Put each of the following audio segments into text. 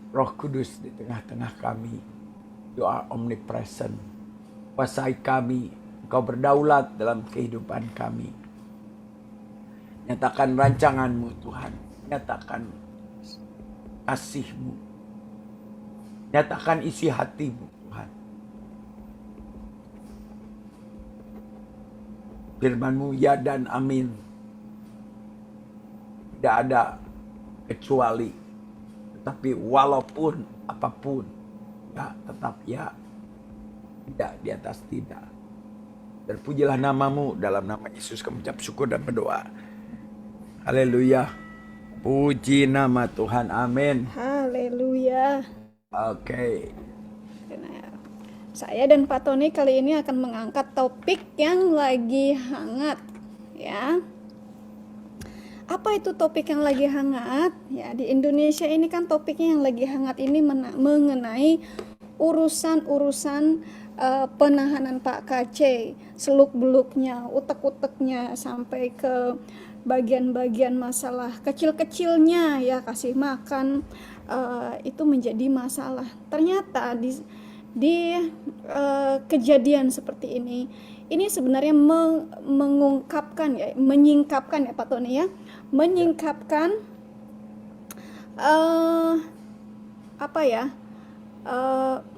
Roh Kudus di tengah-tengah kami. You are omnipresent. Kuasai kami. Engkau berdaulat dalam kehidupan kami. Nyatakan rancangan-Mu Tuhan. Nyatakan kasih-Mu. Nyatakan isi hati-Mu Tuhan. Firman-Mu ya dan amin. Tidak ada kecuali. Tetapi walaupun apapun, ya tetap ya. Tidak di atas tidak. Terpujilah namamu, dalam nama Yesus kami ucap syukur dan berdoa. Haleluya. Puji nama Tuhan. Amin. Haleluya. Oke. Nah, saya dan Pak Tony kali ini akan mengangkat topik yang lagi hangat, ya. Apa itu topik yang lagi hangat? Ya, di Indonesia ini kan topiknya yang lagi hangat ini mengenai urusan-urusan penahanan Pak KC, seluk-beluknya, utek-uteknya, sampai ke bagian-bagian masalah kecil-kecilnya, ya, kasih makan, itu menjadi masalah. Ternyata di kejadian seperti ini sebenarnya mengungkapkan, ya, menyingkapkan, ya Pak Tony, ya, menyingkapkan apa ya,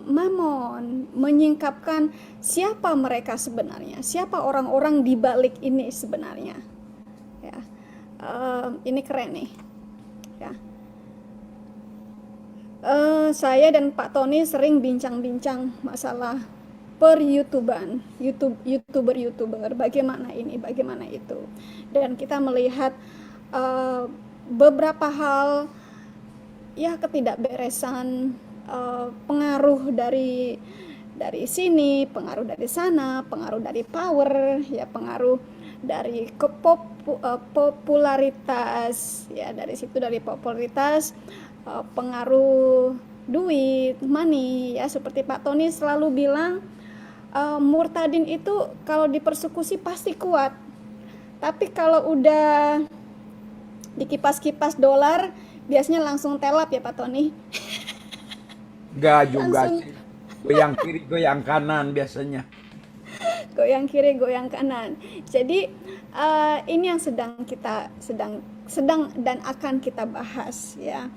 Mamon, menyingkapkan siapa mereka sebenarnya, siapa orang-orang di balik ini sebenarnya, ya. Ini keren nih, ya. Saya dan Pak Tony sering bincang-bincang masalah per-YouTuber, bagaimana ini, bagaimana itu, dan kita melihat beberapa hal, ya, ketidakberesan, pengaruh dari sini, pengaruh dari sana, pengaruh dari power, ya, pengaruh dari popularitas, ya, dari situ, dari popularitas, pengaruh duit, money, ya, seperti Pak Tony selalu bilang, murtadin itu kalau dipersekusi pasti kuat, tapi kalau udah dikipas-kipas dolar biasanya langsung telap, ya Pak Tony. Enggak juga Langsung sih. Goyang kiri, goyang kanan biasanya. goyang kiri, goyang kanan. Jadi ini yang sedang dan akan kita bahas, ya.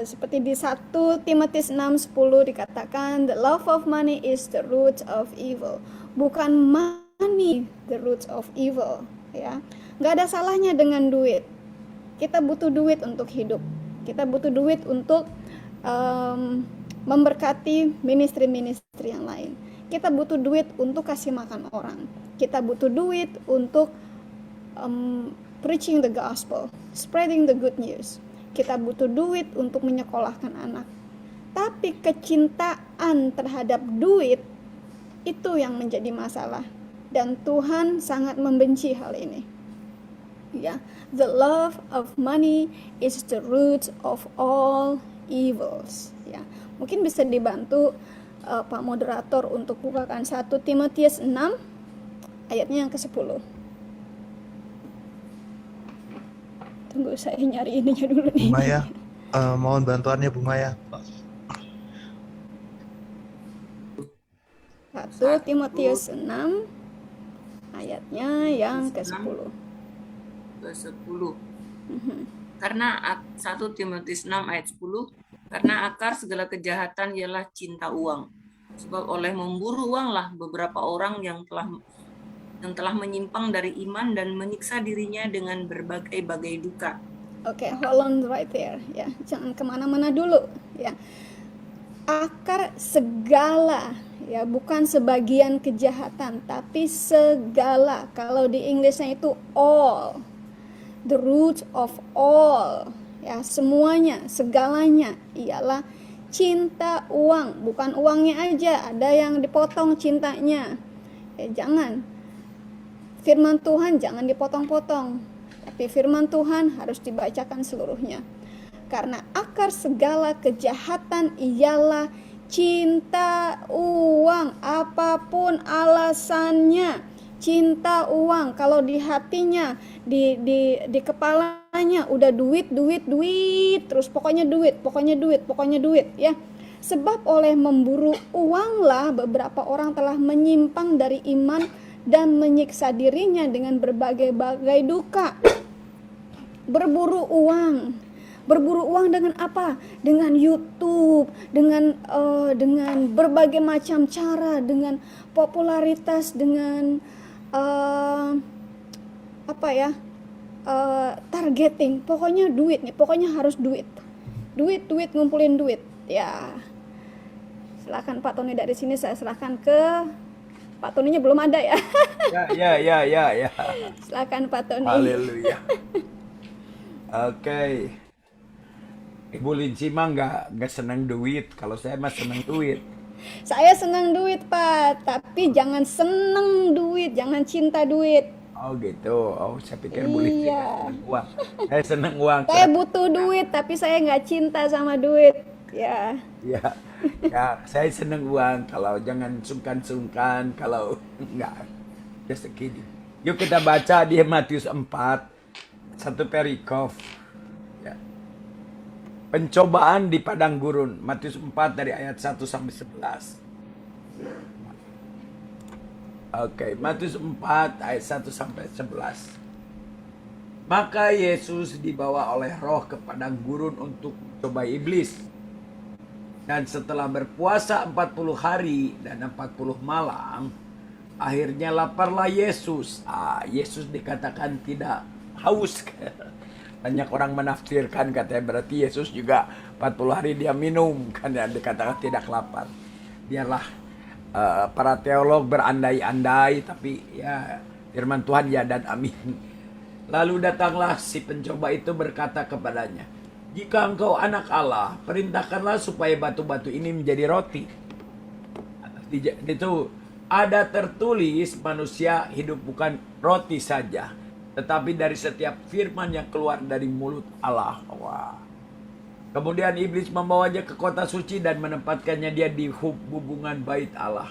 Seperti di 1 Timotius 6:10 dikatakan, the love of money is the root of evil. Bukan money the root of evil, ya. Nggak ada salahnya dengan duit. Kita butuh duit untuk hidup. Kita butuh duit untuk memberkati ministry-ministry yang lain. Kita butuh duit untuk kasih makan orang. Kita butuh duit untuk preaching the gospel, spreading the good news. Kita butuh duit untuk menyekolahkan anak. Tapi kecintaan terhadap duit itu yang menjadi masalah, dan Tuhan sangat membenci hal ini. Ya, the love of money is the root of all evils, ya. Mungkin bisa dibantu Pak moderator untuk bukakan 1 Timotius 6 ayatnya yang ke-10. Tunggu, saya nyari ininya dulu nih. Bu Maya, mohon bantuannya Bu Maya. 1 Timotius 6 ayatnya yang ke-10. Karena 1 Timotius 6 ayat 10, karena akar segala kejahatan ialah cinta uang. Sebab oleh memburu uanglah beberapa orang yang telah menyimpang dari iman dan menyiksa dirinya dengan berbagai-bagai duka. Oke, hold on right there, ya. Jangan kemana-mana dulu, ya. Akar segala, ya, bukan sebagian kejahatan, tapi segala. Kalau di Inggrisnya itu all, the root of all, ya, semuanya, segalanya ialah cinta uang. Bukan uangnya aja, ada yang dipotong cintanya, ya, jangan. Firman Tuhan jangan dipotong-potong, tapi firman Tuhan harus dibacakan seluruhnya. Karena akar segala kejahatan ialah cinta uang, apapun alasannya. cinta uang. Kalau di hatinya, di kepalanya udah duit, duit, duit, terus pokoknya duit, pokoknya duit, pokoknya duit, ya. Sebab oleh memburu uanglah beberapa orang telah menyimpang dari iman dan menyiksa dirinya dengan berbagai-bagai duka. Berburu uang. Berburu uang dengan apa? Dengan YouTube, dengan berbagai macam cara, dengan popularitas, dengan targeting. Pokoknya duit nih, pokoknya harus duit. Duit, duit, ngumpulin duit. Ya. Silakan Pak Tony, dari sini saya serahkan ke Pak Toninya, belum ada ya. Ya. Silakan Pak Tony. Haleluya. Oke. Ibu Linci mah nggak senang duit. Kalau saya mah senang duit. Saya senang duit Pak, tapi jangan senang duit, jangan cinta duit. Oh gitu. Oh, saya pikir Bu Linci Iya. senang uang. Saya senang uang. Saya butuh duit, tapi saya nggak cinta sama duit. Ya. Ya, saya senang uang. Kalau jangan sungkan-sungkan. Kalau enggak, just kidding. Yuk kita baca di Matius 4, satu perikop. Ya. Pencobaan di padang gurun. Matius 4 dari ayat 1 sampai 11. Oke, Matius 4 ayat 1 sampai 11. Maka Yesus dibawa oleh Roh ke padang gurun untuk mencobai iblis. Dan setelah berpuasa 40 hari dan 40 malam, akhirnya laparlah Yesus. Yesus dikatakan tidak haus. Banyak orang menafsirkan katanya berarti Yesus juga 40 hari dia minum, kan ya, dikatakan tidak lapar. Biarlah para teolog berandai-andai, tapi ya firman Tuhan ya dan amin. Lalu datanglah si pencoba itu berkata kepadanya, "Jika engkau anak Allah, perintahkanlah supaya batu-batu ini menjadi roti." Itu ada tertulis, manusia hidup bukan roti saja, tetapi dari setiap firman yang keluar dari mulut Allah. Wah. Kemudian iblis membawanya ke kota suci dan menempatkannya dia di hubungan bait Allah.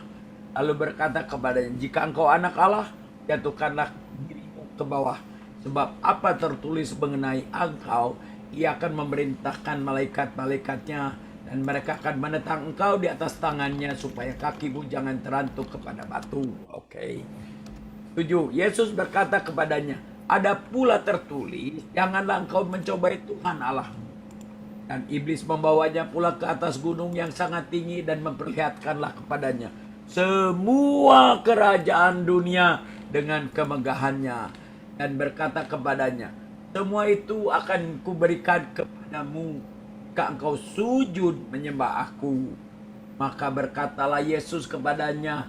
Lalu berkata kepadanya, "Jika engkau anak Allah, jatuhkanlah dirimu ke bawah. Sebab apa tertulis mengenai engkau, Ia akan memerintahkan malaikat-malaikatnya dan mereka akan menentang engkau di atas tangannya supaya kakimu jangan terantuk kepada batu." Oke. 7. Yesus berkata kepadanya, "Ada pula tertulis, janganlah engkau mencobai Tuhan Allahmu." Dan iblis membawanya pula ke atas gunung yang sangat tinggi dan memperlihatkanlah kepadanya semua kerajaan dunia dengan kemegahannya. Dan berkata kepadanya, "Semua itu akan kuberikan kepadamu jika engkau sujud menyembah aku." Maka berkatalah Yesus kepadanya,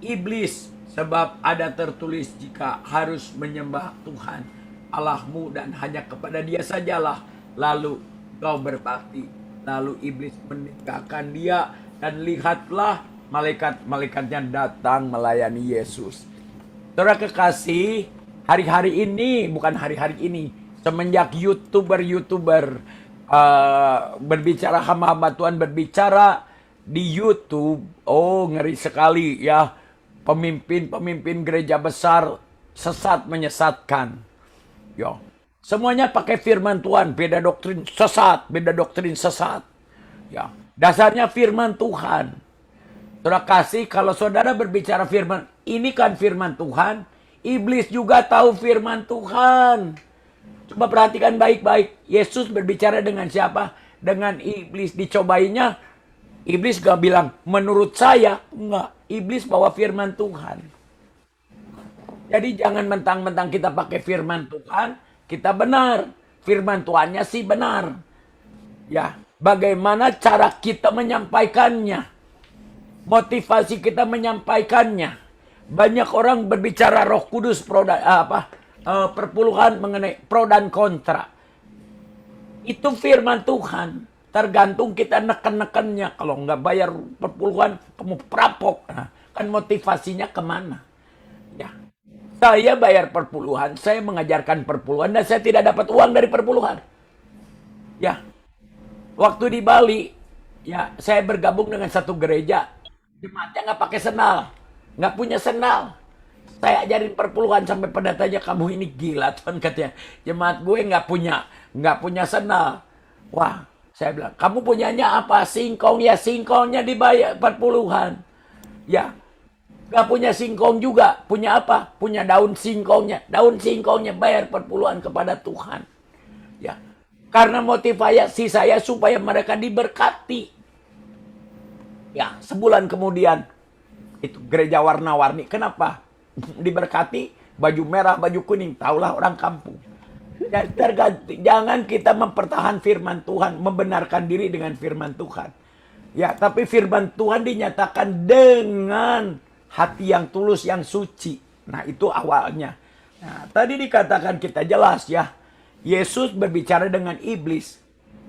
"Iblis, sebab ada tertulis jika harus menyembah Tuhan Allahmu dan hanya kepada Dia sajalah, lalu kau berbakti." Lalu iblis meninggalkan dia dan lihatlah malaikat-malaikatnya datang melayani Yesus. Saudara kekasih, hari-hari ini, bukan hari-hari ini, semenjak YouTuber berbicara, hamba-hamba Tuhan berbicara di YouTube, oh ngeri sekali ya, pemimpin-pemimpin gereja besar sesat menyesatkan. Yo, semuanya pakai firman Tuhan, beda doktrin sesat, beda doktrin sesat. Ya, dasarnya firman Tuhan. Saudara kasih, kalau saudara berbicara firman, ini kan firman Tuhan, iblis juga tahu firman Tuhan. Coba perhatikan baik-baik. Yesus berbicara dengan siapa? Dengan iblis. Dicobainya, iblis gak bilang, "Menurut saya." Enggak. Iblis bawa firman Tuhan. Jadi jangan mentang-mentang kita pakai firman Tuhan, kita benar. Firman Tuhannya sih benar. Ya, bagaimana cara kita menyampaikannya? Motivasi kita menyampaikannya. Banyak orang berbicara Roh Kudus perpuluhan mengenai pro dan kontra. Itu firman Tuhan. Tergantung kita neken-nekennya. Kalau nggak bayar perpuluhan, kamu perampok. Nah, kan motivasinya kemana? Ya, saya bayar perpuluhan, saya mengajarkan perpuluhan, dan saya tidak dapat uang dari perpuluhan. Ya, waktu di Bali, ya saya bergabung dengan satu gereja. Jemaatnya nggak pakai sendal, nggak punya sendal. Saya ajarin perpuluhan sampai pada tanya, kamu ini gila Tuhan, katanya. Jemaat gue nggak punya sendal. Wah, saya bilang, kamu punyanya apa? Singkong. Ya singkongnya dibayar perpuluhan. Ya, nggak punya singkong juga. Punya apa? Punya daun singkongnya. Daun singkongnya bayar perpuluhan kepada Tuhan. Ya, karena motivasi saya supaya mereka diberkati. Ya, sebulan kemudian itu gereja warna-warni. Kenapa? Diberkati, baju merah, baju kuning. Taulah orang kampung. Ya, terganti. Jangan kita mempertahankan firman Tuhan, membenarkan diri dengan firman Tuhan. Ya, tapi firman Tuhan dinyatakan dengan hati yang tulus, yang suci. Nah, itu awalnya. Nah, tadi dikatakan kita jelas ya. Yesus berbicara dengan iblis.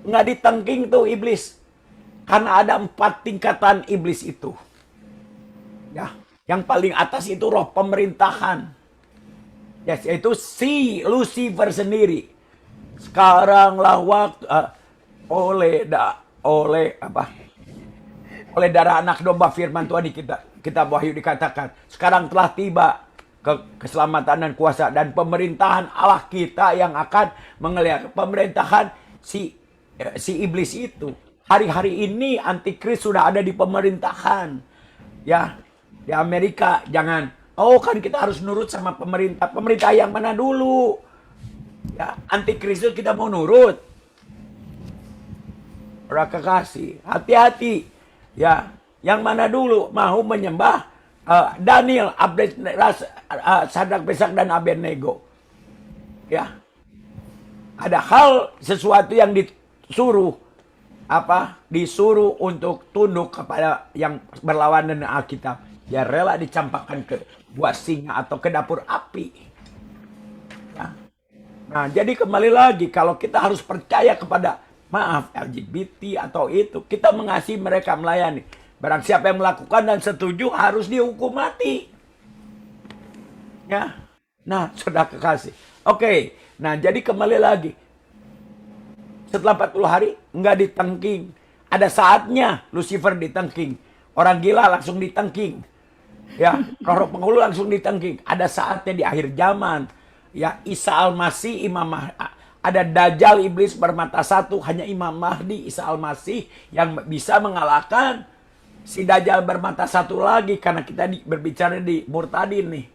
Nggak ditengking tuh iblis. Karena ada 4 tingkatan iblis itu. Ya, yang paling atas itu roh pemerintahan. Ya, yaitu si Lucifer sendiri. Sekaranglah waktu oleh darah anak domba, firman Tuhan di kitab Wahyu dikatakan, sekarang telah tiba keselamatan dan kuasa dan pemerintahan Allah kita yang akan mengelak pemerintahan si iblis itu. Hari-hari ini antikris sudah ada di pemerintahan. Ya, di Amerika jangan, kan kita harus nurut sama pemerintah. Pemerintah yang mana dulu? Ya, antikris itu kita mau nurut. Para kekasih, hati-hati. Ya, yang mana dulu mau menyembah Daniel, Sadrak, Mesak dan Abednego. Ya, ada hal sesuatu yang disuruh untuk tunduk kepada yang berlawanan dengan Alkitab. Ya, rela dicampakkan ke buah singa atau ke dapur api. Ya. Nah, jadi kembali lagi, kalau kita harus percaya kepada LGBT atau itu, kita mengasihi mereka, melayani. Barang siapa yang melakukan dan setuju harus dihukum mati. Ya. Nah, saudara kekasih. Oke. Nah, jadi kembali lagi. Setelah 40 hari nggak ditengking. Ada saatnya Lucifer ditengking. Orang gila langsung ditengking. Ya, roh penghulu langsung ditengking. Ada saatnya di akhir zaman. Ya, Isa Al-Masih, ada Dajjal, iblis bermata satu, hanya Imam Mahdi, Isa Al-Masih yang bisa mengalahkan si Dajjal bermata satu lagi, karena kita berbicara di murtadin nih.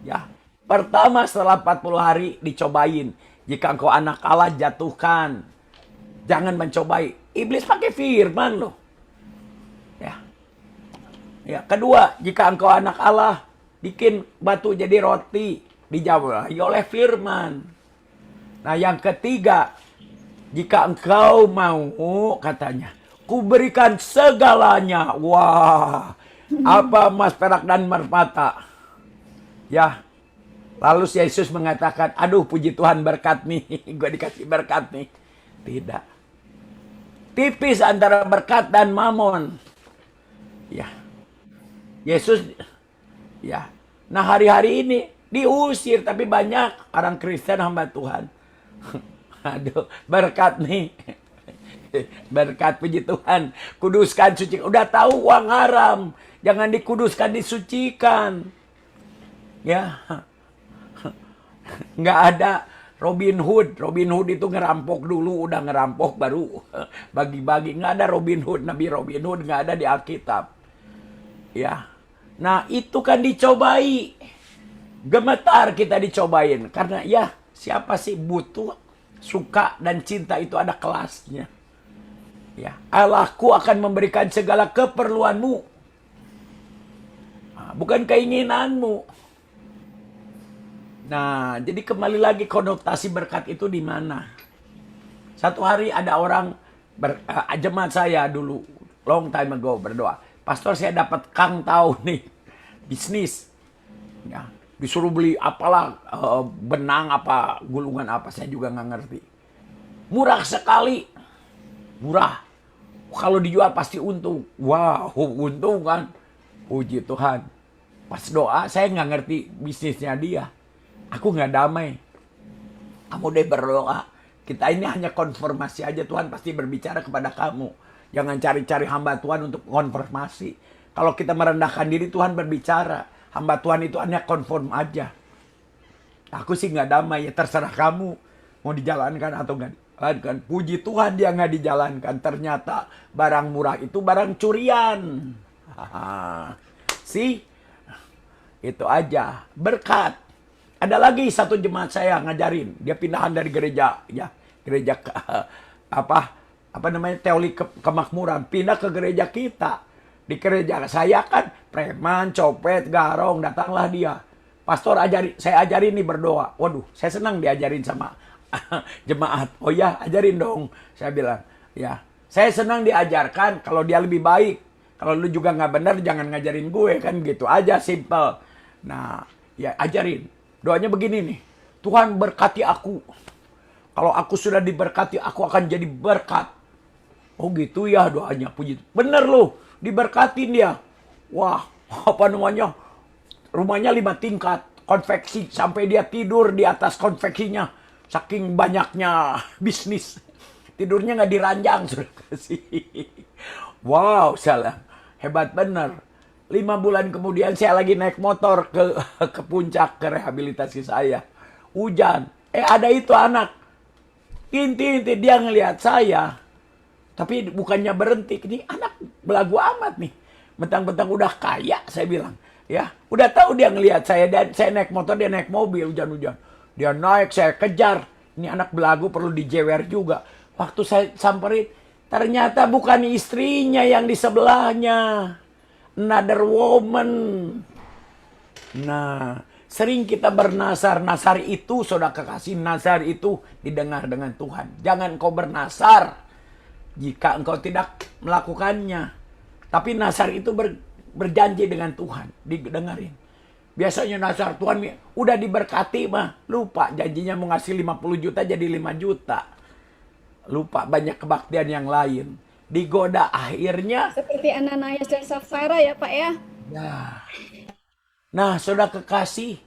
Ya, pertama setelah 40 hari dicobain. Jika engkau anak Allah, jatuhkan. Jangan mencobai. Iblis pakai firman loh. Ya. Ya, kedua, jika engkau anak Allah, bikin batu jadi roti. Dijawab oleh firman. Nah, yang ketiga, jika engkau mau, katanya, kuberikan segalanya. Wah, apa emas, perak, dan permata. Ya, lalu Yesus mengatakan, aduh puji Tuhan berkat nih, gue dikasih berkat nih. Tidak. Tipis antara berkat dan mamon. Ya, Yesus, ya. Nah, hari-hari ini diusir, tapi banyak orang Kristen hamba Tuhan. Aduh, berkat nih. Berkat, puji Tuhan. Kuduskan, sucikan. Udah tahu uang haram. Jangan dikuduskan, disucikan. Ya. Nggak ada Robin Hood. Robin Hood itu ngerampok dulu. Udah ngerampok baru bagi-bagi. Nggak ada Robin Hood. Nabi Robin Hood nggak ada di Alkitab. Ya. Nah, itu kan dicobai. Gemetar kita dicobain. Karena ya, siapa sih butuh, suka, dan cinta itu ada kelasnya. Ya, Allahku akan memberikan segala keperluanmu. Nah, bukan keinginanmu. Nah, jadi kembali lagi konotasi berkat itu di mana? Satu hari ada orang, jemaat saya dulu, long time ago, berdoa. Pastor, saya dapat Kang tahu nih, bisnis. Ya, disuruh beli apalah, benang apa, gulungan apa, saya juga nggak ngerti. Murah sekali. Murah. Kalau dijual pasti untung. Wow, untung kan. Puji Tuhan. Pas doa, saya nggak ngerti bisnisnya dia. Aku nggak damai. Kamu deh berdoa. Kita ini hanya konfirmasi aja. Tuhan pasti berbicara kepada kamu. Jangan cari-cari hamba Tuhan untuk konfirmasi. Kalau kita merendahkan diri, Tuhan berbicara. hamba Tuhan itu hanya konform aja. Aku sih nggak damai, ya terserah kamu mau dijalankan atau nggak dijalankan. Puji Tuhan dia nggak dijalankan. Ternyata barang murah itu barang curian. Sih, itu aja berkat. Ada lagi satu jemaat saya ngajarin, dia pindahan dari gereja, ya gereja apa namanya teologi kemakmuran, pindah ke gereja kita. Di gereja saya kan preman, copet, garong, datanglah dia. Pastor saya ajarin nih berdoa. Waduh, saya senang diajarin sama jemaat. Oh ya, ajarin dong. Saya bilang, ya. Saya senang diajarkan kalau dia lebih baik. Kalau lu juga nggak benar, jangan ngajarin gue. Kan gitu aja, simple. Nah, ya ajarin. Doanya begini nih. Tuhan berkati aku. Kalau aku sudah diberkati, aku akan jadi berkat. Oh gitu ya doanya. Puji. Bener loh, diberkatin dia. Wah, apa namanya? Rumahnya 5 tingkat, konveksi sampai dia tidur di atas konveksinya. Saking banyaknya bisnis. Tidurnya nggak diranjang, sudah kasih. Wow, salah. Hebat bener. 5 bulan kemudian saya lagi naik motor ke puncak, ke rehabilitasi saya. Hujan. Ada itu anak. Inti dia ngelihat saya. Tapi bukannya berhenti. Ini anak belagu amat nih. Mentang-mentang udah kaya, saya bilang. Ya, udah tahu dia ngelihat saya, dan saya naik motor, dia naik mobil hujan-hujan. Dia naik, saya kejar. Ini anak belagu perlu dijewer juga. Waktu saya samperin, ternyata bukan istrinya yang di sebelahnya. Another woman. Nah, sering kita bernasar. Nasar itu, saudara kekasih, nasar itu didengar dengan Tuhan. Jangan kau bernasar jika engkau tidak melakukannya. Tapi nasar itu berjanji dengan Tuhan, didengarin. Biasanya nasar Tuhan udah diberkati mah, lupa janjinya mau ngasih 50 juta jadi 5 juta. Lupa banyak kebaktian yang lain. Digoda akhirnya. Seperti Ananias dan Safira ya Pak ya. Ya. Nah, saudara kekasih,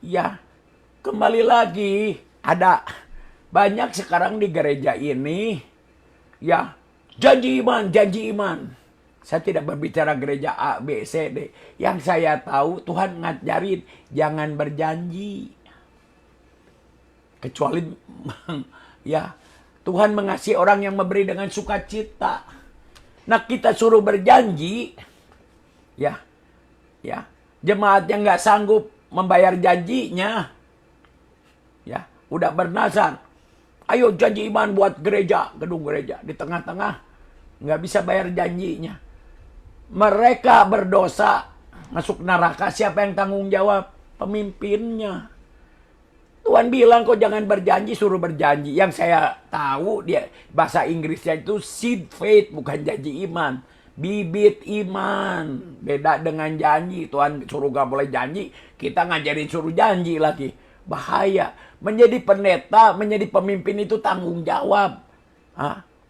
ya kembali lagi ada banyak sekarang di gereja ini, ya janji iman, janji iman. Saya tidak berbicara gereja A, B, C, D. Yang saya tahu Tuhan ngajarin jangan berjanji. Kecuali ya Tuhan mengasihi orang yang memberi dengan sukacita. Nah kita suruh berjanji. Ya. Jemaat yang nggak sanggup membayar janjinya. Ya. Udah bernazar. Ayo janji iman buat gereja. Gedung gereja. Di tengah-tengah. Nggak bisa bayar janjinya. Mereka berdosa, masuk neraka. Siapa yang tanggung jawab? Pemimpinnya. Tuhan bilang kok jangan berjanji, suruh berjanji. Yang saya tahu dia bahasa Inggrisnya itu seed faith, bukan janji iman. Bibit iman. Beda dengan janji. Tuhan suruh gak boleh janji, kita ngajarin suruh janji lagi. Bahaya. Menjadi pendeta, menjadi pemimpin itu tanggung jawab.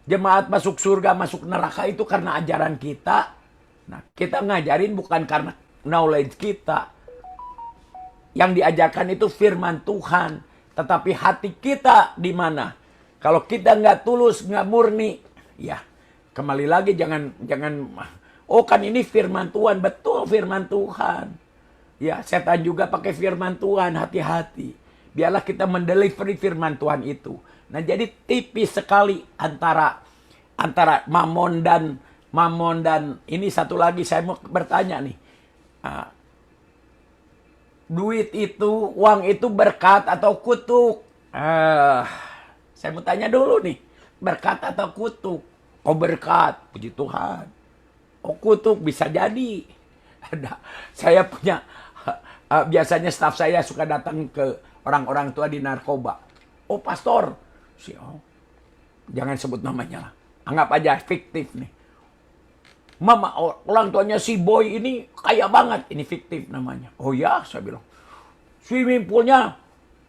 Jemaat masuk surga, masuk neraka itu karena ajaran kita. Nah, kita ngajarin bukan karena knowledge kita. Yang diajarkan itu firman Tuhan. Tetapi hati kita di mana? Kalau kita nggak tulus, nggak murni, ya kembali lagi jangan. Oh kan ini firman Tuhan, betul firman Tuhan. Ya setan juga pakai firman Tuhan, hati-hati. Biarlah kita mendelivery firman Tuhan itu. Nah jadi tipis sekali antara mamon dan ini satu lagi saya mau bertanya nih. Duit itu, uang itu berkat atau kutuk? Saya mau tanya dulu nih. Berkat atau kutuk? Oh berkat, puji Tuhan. Oh kutuk, bisa jadi. Saya punya, biasanya staf saya suka datang ke orang-orang tua di narkoba. Oh pastor, jangan sebut namanya lah. Anggap aja fiktif nih. Mama, orang tuanya si boy ini kaya banget. Ini fiktif namanya. Oh ya, saya bilang. Swimming poolnya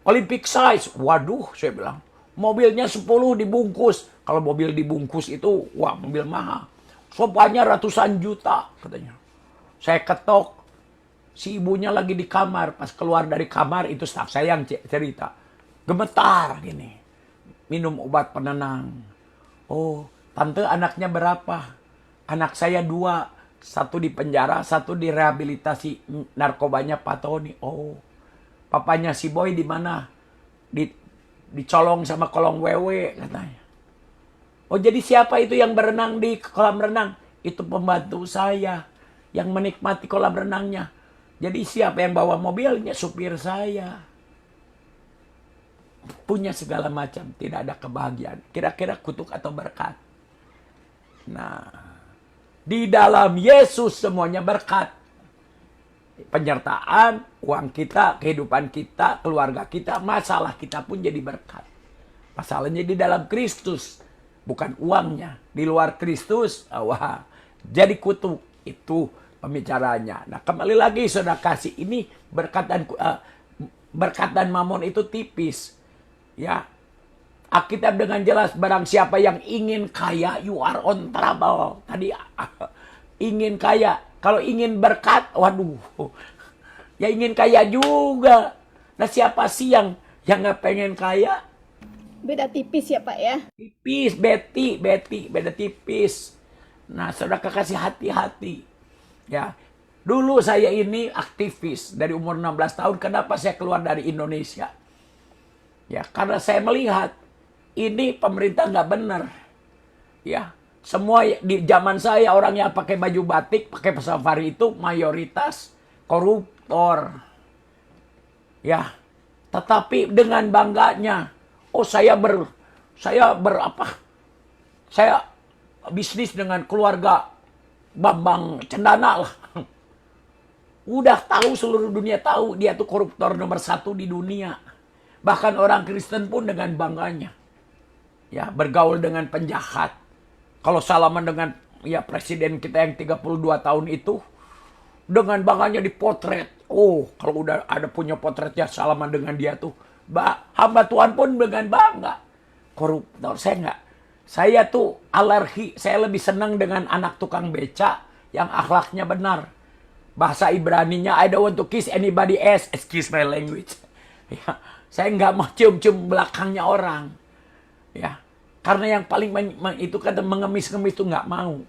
Olympic size. Waduh, saya bilang. Mobilnya 10 dibungkus. Kalau mobil dibungkus itu, wah mobil mahal. Sopanya ratusan juta, katanya. Saya ketok. Si ibunya lagi di kamar. Pas keluar dari kamar, itu staf saya yang cerita. Gemetar gini. Minum obat penenang. Oh, tante anaknya berapa? Anak saya 2, Satu di penjara, satu di rehabilitasi narkobanya Pak Tony. Oh, papanya si Boy di mana? Dicolong sama kolong wewe katanya. Oh, jadi siapa itu yang berenang di kolam renang? Itu pembantu saya yang menikmati kolam renangnya. Jadi siapa yang bawa mobilnya? Supir saya. Punya segala macam, tidak ada kebahagiaan. Kira-kira kutuk atau berkat? Nah, di dalam Yesus semuanya berkat. Penyertaan, uang kita, kehidupan kita, keluarga kita, masalah kita pun jadi berkat. Masalahnya di dalam Kristus, bukan uangnya. Di luar Kristus, wah, jadi kutuk. Itu pembicaranya. Nah, kembali lagi saudara kasih, ini berkat dan mamon itu tipis. Ya, Alkitab dengan jelas, barang siapa yang ingin kaya, you are on trouble. Tadi ingin kaya, kalau ingin berkat, waduh, ya ingin kaya juga. Nah, siapa sih yang nggak pengen kaya? Beda tipis ya Pak ya. Tipis, beda tipis. Nah, saudara kekasih, hati-hati. Ya, dulu saya ini aktivis dari umur 16 tahun. Kenapa saya keluar dari Indonesia? Ya, karena saya melihat ini pemerintah nggak benar. Ya, semua di zaman saya orang yang pakai baju batik, pakai safari itu mayoritas koruptor. Ya, tetapi dengan bangganya, oh saya bisnis dengan keluarga Bambang Cendana lah. Udah tahu, seluruh dunia tahu dia tuh koruptor nomor 1 di dunia. Bahkan orang Kristen pun dengan bangganya, ya, bergaul dengan penjahat. Kalau salaman dengan ya presiden kita yang 32 tahun itu, dengan bangganya dipotret. Oh, kalau udah ada punya potretnya salaman dengan dia tuh, hamba Tuhan pun dengan bangga. Koruptor, saya enggak. Saya tuh alergi, saya lebih senang dengan anak tukang beca yang akhlaknya benar. Bahasa Ibraninya, I don't want to kiss anybody else, excuse my language. Ya, saya nggak mau cium-cium belakangnya orang. Ya, karena yang paling itu kata mengemis-ngemis itu nggak mau.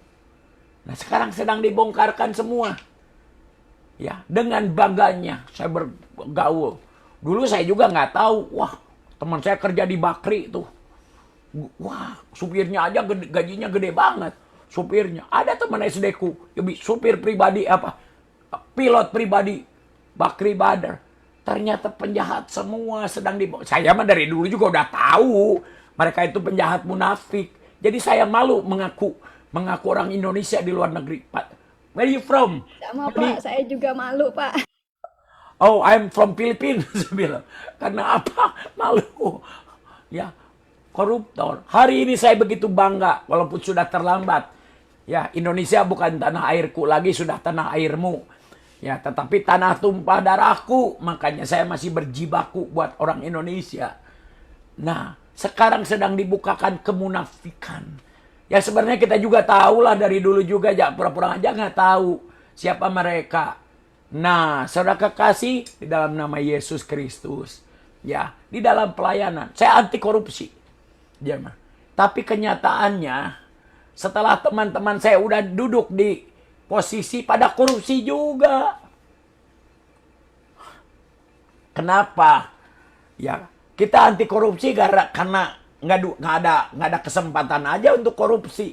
Nah, sekarang sedang dibongkarkan semua. Ya, dengan bangganya saya bergaul. Dulu saya juga nggak tahu. Wah, teman saya kerja di Bakri tuh. Wah, supirnya aja gajinya gede banget. Supirnya. Ada teman SD-ku, supir pribadi pilot pribadi Bakri Badar. Ternyata penjahat semua sedang dibawa. Saya mah dari dulu juga udah tahu mereka itu penjahat munafik. Jadi saya malu mengaku orang Indonesia di luar negeri. Pak, where are you from? Sama Pak, saya juga malu Pak. Oh, I'm from Philippines. Bilang. Karena apa? Malu. Ya, koruptor. Hari ini saya begitu bangga walaupun sudah terlambat. Ya, Indonesia bukan tanah airku lagi, sudah tanah airmu. Ya, tetapi tanah tumpah darahku, makanya saya masih berjibaku buat orang Indonesia. Nah, sekarang sedang dibukakan kemunafikan. Ya, sebenarnya kita juga tahu lah dari dulu juga, ya pura-pura aja nggak tahu siapa mereka. Nah, saudara kekasih, di dalam nama Yesus Kristus, ya, di dalam pelayanan, saya anti korupsi. Jangan. Tapi kenyataannya, setelah teman-teman saya udah duduk di posisi pada korupsi juga. Kenapa? Ya, kita anti korupsi karena nggak ada kesempatan aja untuk korupsi.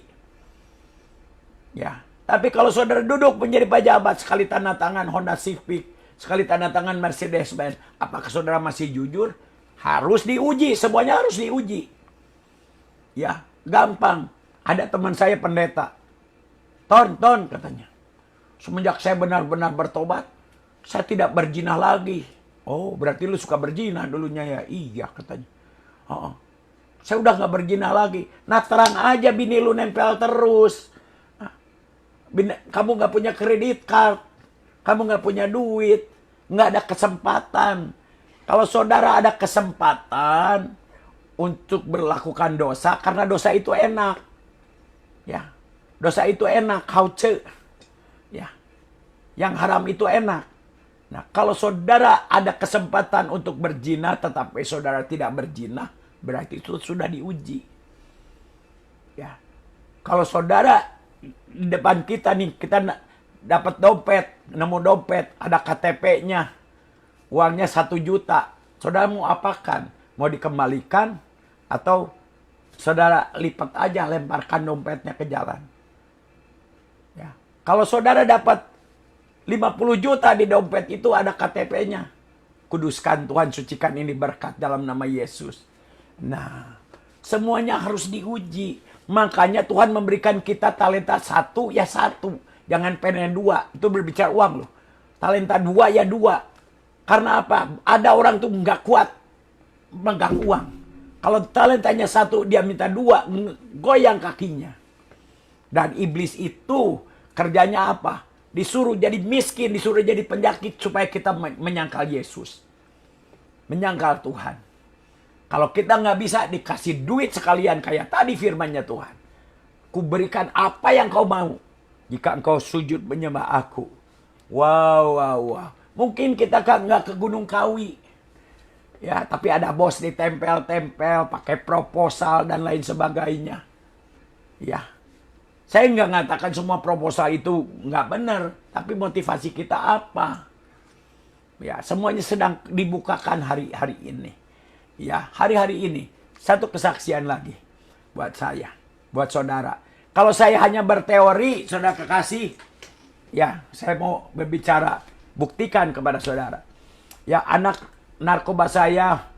Ya, tapi kalau saudara duduk menjadi pejabat, sekali tanda tangan Honda Civic, sekali tanda tangan Mercedes-Benz, apakah saudara masih jujur? Harus diuji, semuanya harus diuji. Ya, gampang. Ada teman saya pendeta. Ton katanya. Semenjak saya benar-benar bertobat, saya tidak berzina lagi. Oh, berarti lu suka berzina dulunya ya? Iya katanya. Oh, saya udah nggak berzina lagi. Nah, terang aja bini lu nempel terus. Kamu nggak punya kredit card, kamu nggak punya duit, nggak ada kesempatan. Kalau saudara ada kesempatan untuk berlakukan dosa, karena dosa itu enak. Ya, dosa itu enak, hauce. Ya, yang haram itu enak. Nah, kalau saudara ada kesempatan untuk berzina, tetapi saudara tidak berzina, berarti itu sudah diuji. Ya, kalau saudara di depan kita nih, kita dapat dompet, nemu dompet, ada KTP-nya, uangnya 1 juta. Saudara mau apakan? Mau dikembalikan atau saudara lipat aja, lemparkan dompetnya ke jalan? Ya. Kalau saudara dapat 50 juta di dompet itu ada KTP-nya. Kuduskan Tuhan, sucikan ini berkat dalam nama Yesus. Nah, semuanya harus diuji. Makanya Tuhan memberikan kita talenta 1 ya 1. Jangan pengen 2. Itu berbicara uang loh. Talenta 2 ya 2. Karena apa? Ada orang tuh nggak kuat megang uang. Kalau talentanya 1, dia minta 2, goyang kakinya. Dan iblis itu kerjanya apa? Disuruh jadi miskin, disuruh jadi penyakit supaya kita menyangkal Yesus. Menyangkal Tuhan. Kalau kita nggak bisa dikasih duit sekalian kayak tadi firman-Nya Tuhan. Kuberikan apa yang kau mau jika engkau sujud menyembah aku. Wow, wow, wow. Mungkin kita kan nggak ke Gunung Kawi. Ya, tapi ada bos ditempel-tempel, pakai proposal dan lain sebagainya. Ya, saya nggak ngatakan semua proposal itu nggak benar, tapi motivasi kita apa? Ya, semuanya sedang dibukakan hari-hari ini. Ya, hari-hari ini satu kesaksian lagi buat saya, buat saudara. Kalau saya hanya berteori, saudara kekasih, ya, saya mau berbicara, buktikan kepada saudara. Ya, anak narkoba saya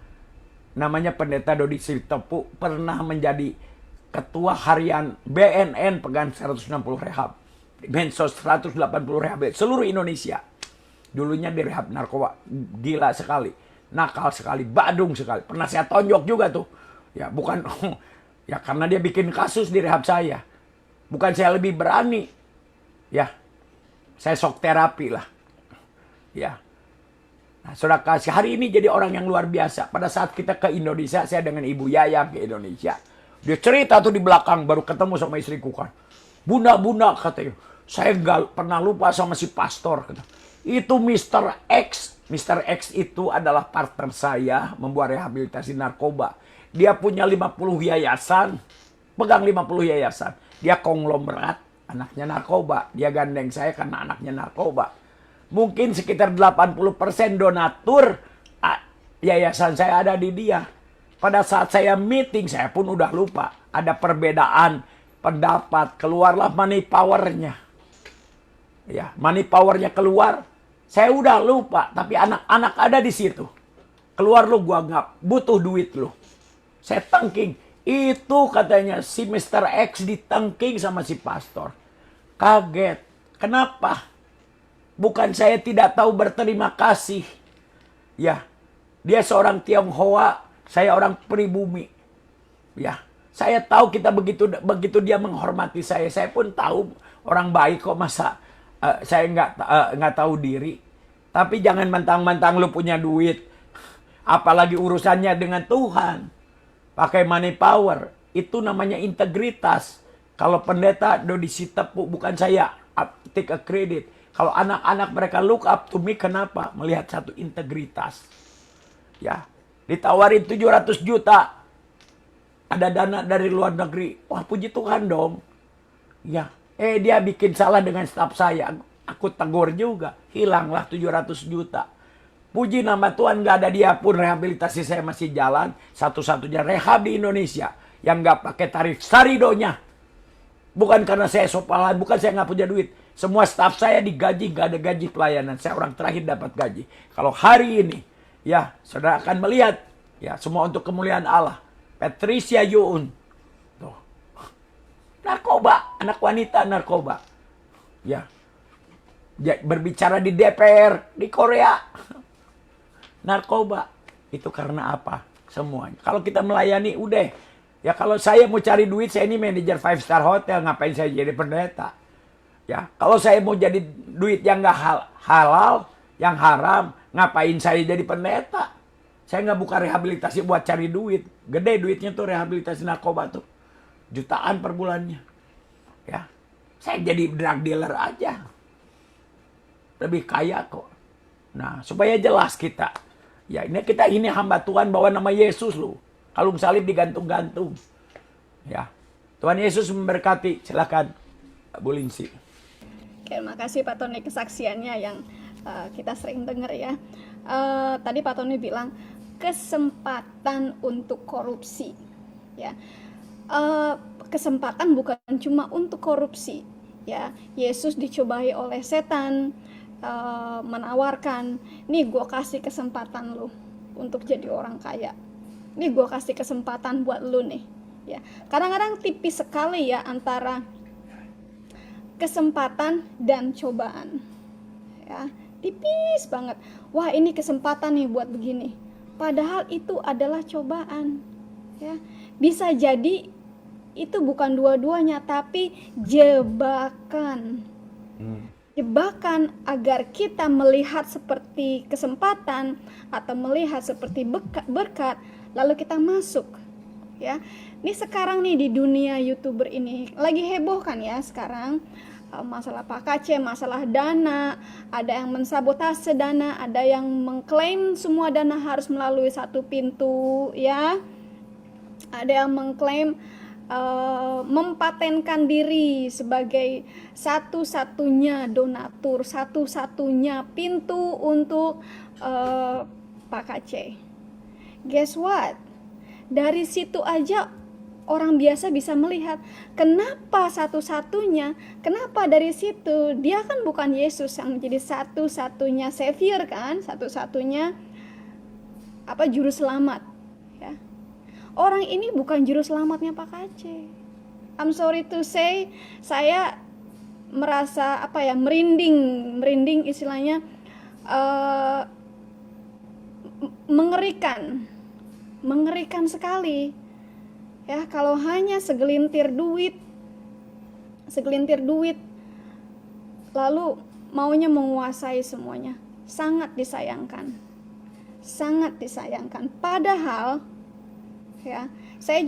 namanya Pendeta Dodi Sitopu pernah menjadi ketua harian BNN pegang 160 rehab. Mensos 180 rehab seluruh Indonesia. Dulunya di rehab narkoba. Gila sekali. Nakal sekali. Badung sekali. Pernah saya tonjok juga tuh. Ya bukan. Ya karena dia bikin kasus di rehab saya. Bukan saya lebih berani. Ya. Saya shock terapi lah. Ya. Nah, saudara kasih, hari ini jadi orang yang luar biasa. Pada saat kita ke Indonesia, saya dengan Ibu Yaya ke Indonesia. Dia cerita tuh di belakang, baru ketemu sama istriku kan. Bunda, katanya. Saya nggak pernah lupa sama si pastor. Kata. Itu Mr. X. Mr. X itu adalah partner saya membuat rehabilitasi narkoba. Dia punya 50 yayasan. Pegang 50 yayasan. Dia konglomerat, anaknya narkoba. Dia gandeng saya karena anaknya narkoba. Mungkin sekitar 80% donatur yayasan saya ada di dia. Pada saat saya meeting, saya pun udah lupa. Ada perbedaan pendapat, keluarlah money power-nya. Ya, money power-nya keluar, saya udah lupa. Tapi anak-anak ada di situ. Keluar lu, gua nggak butuh duit lu. Saya tengking. Itu katanya si Mr. X ditengking sama si pastor. Kaget. Kenapa? Bukan saya tidak tahu berterima kasih. Ya, dia seorang Tionghoa, saya orang pribumi. Ya, saya tahu kita begitu dia menghormati saya pun tahu orang baik kok, masa saya nggak tahu diri. Tapi jangan mentang-mentang lu punya duit, apalagi urusannya dengan Tuhan, pakai money power, itu namanya integritas. Kalau Pendeta Dodi Sitopu, bukan saya take a credit. Kalau anak-anak mereka look up to me, kenapa? Melihat satu integritas. Ya, ditawarin 700 juta. Ada dana dari luar negeri. Wah, puji Tuhan dong. Ya, dia bikin salah dengan staf saya. Aku tegur juga. Hilanglah 700 juta. Puji nama Tuhan, gak ada dia pun rehabilitasi saya masih jalan. Satu-satunya rehab di Indonesia yang gak pakai tarif saridonya. Bukan karena saya sopalan, bukan saya gak punya duit. Semua staf saya digaji, gak ada gaji pelayanan. Saya orang terakhir dapat gaji. Kalau hari ini, ya, saudara akan melihat, ya, semua untuk kemuliaan Allah. Patricia Yoon, tuh, narkoba, anak wanita narkoba, ya, berbicara di DPR di Korea, narkoba. Itu karena apa? Semuanya. Kalau kita melayani, udah. Ya, kalau saya mau cari duit, saya ini manajer 5-star hotel, ngapain saya jadi pendeta? Ya, kalau saya mau jadi duit yang nggak halal, yang haram, ngapain saya jadi pendeta? Saya nggak buka rehabilitasi buat cari duit. Gede duitnya tuh rehabilitasi narkoba tuh. Jutaan per bulannya. Ya, saya jadi drug dealer aja. Lebih kaya kok. Nah, supaya jelas kita. Ya, ini hamba Tuhan bawa nama Yesus loh. Kalung salib digantung-gantung. Ya, Tuhan Yesus memberkati. Silakan, Bu Linsi. Terima kasih Pak Tony kesaksiannya yang kita sering dengar ya. Tadi Pak Tony bilang kesempatan untuk korupsi, ya. Kesempatan bukan cuma untuk korupsi, ya. Yesus dicobai oleh setan, menawarkan, nih gue kasih kesempatan lu untuk jadi orang kaya, nih gue kasih kesempatan buat lu nih, ya. Kadang-kadang tipis sekali ya antara kesempatan dan cobaan, ya, tipis banget. Wah, ini kesempatan nih buat begini, padahal itu adalah cobaan, ya. Bisa jadi itu bukan dua-duanya, tapi jebakan agar kita melihat seperti kesempatan atau melihat seperti berkat, lalu kita masuk, ya. Ini sekarang nih di dunia YouTuber ini lagi heboh kan ya sekarang, masalah PKC, masalah dana, ada yang mensabotase dana, ada yang mengklaim semua dana harus melalui satu pintu, ya. Ada yang mengklaim mempatenkan diri sebagai satu-satunya donatur, satu-satunya pintu untuk PKC. Guess what? Dari situ aja orang biasa bisa melihat kenapa satu-satunya, kenapa dari situ dia kan bukan Yesus yang menjadi satu-satunya savior kan, satu-satunya juru selamat, ya. Orang ini bukan juru selamatnya Pak KC. I'm sorry to say, saya merasa merinding istilahnya, mengerikan sekali. Ya, kalau hanya segelintir duit lalu maunya menguasai semuanya, sangat disayangkan. Padahal, ya, saya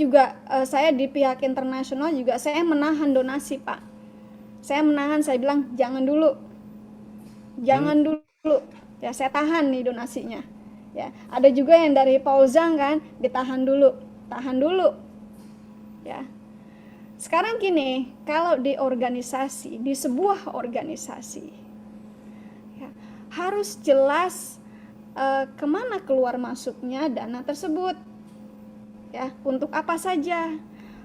di pihak internasional juga saya menahan donasi, Pak. Saya bilang jangan dulu. Ya, saya tahan nih donasinya. Ya, ada juga yang dari Paul Zhang kan, tahan dulu. Ya. Sekarang gini, kalau di sebuah organisasi, ya, harus jelas kemana keluar masuknya dana tersebut, ya, untuk apa saja,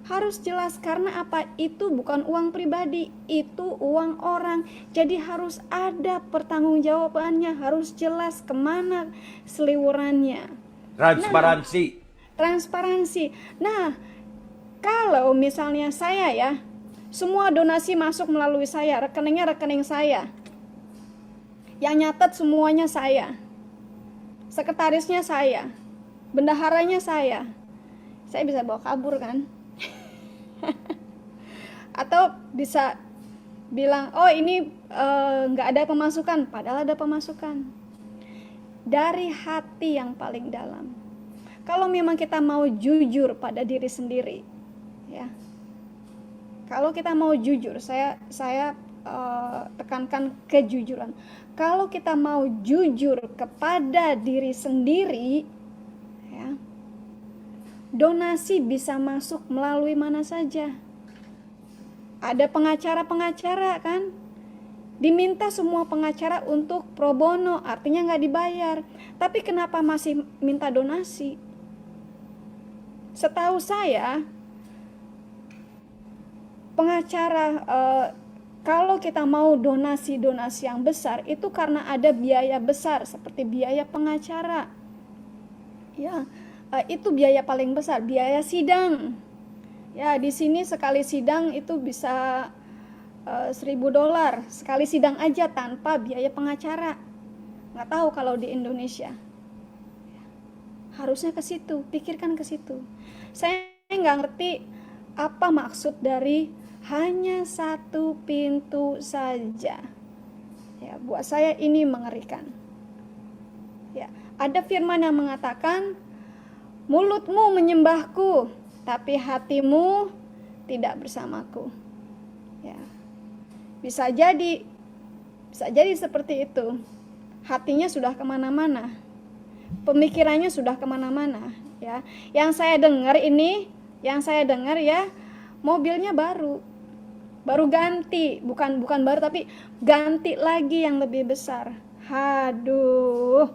harus jelas. Karena apa? Itu bukan uang pribadi, itu uang orang, jadi harus ada pertanggungjawabannya, harus jelas kemana seliwurannya. Transparansi. Nah, kalau misalnya saya, ya, semua donasi masuk melalui saya, rekening saya, yang nyatet semuanya saya, sekretarisnya saya, bendaharanya saya bisa bawa kabur kan? Atau bisa bilang, oh ini nggak ada pemasukan, padahal ada pemasukan dari hati yang paling dalam. Kalau memang kita mau jujur pada diri sendiri, ya, kalau kita mau jujur, saya tekankan kejujuran. Kalau kita mau jujur kepada diri sendiri, ya, donasi bisa masuk melalui mana saja. Ada pengacara kan, diminta semua pengacara untuk pro bono, artinya nggak dibayar. Tapi kenapa masih minta donasi? Setahu saya, pengacara, kalau kita mau donasi yang besar, itu karena ada biaya besar seperti biaya pengacara, ya, itu biaya paling besar, biaya sidang, ya. Di sini sekali sidang itu bisa $1.000 sekali sidang aja tanpa biaya pengacara. Nggak tahu kalau di Indonesia. Harusnya ke situ, pikirkan ke situ. Saya nggak ngerti apa maksud dari hanya satu pintu saja. Ya, buat saya ini mengerikan. Ya, ada firman yang mengatakan, mulutmu menyembahku, tapi hatimu tidak bersamaku. Ya, bisa jadi seperti itu. Hatinya sudah kemana-mana, pemikirannya sudah kemana-mana, ya. Yang saya dengar ya, mobilnya baru, baru ganti, bukan baru tapi ganti lagi yang lebih besar. Haduh.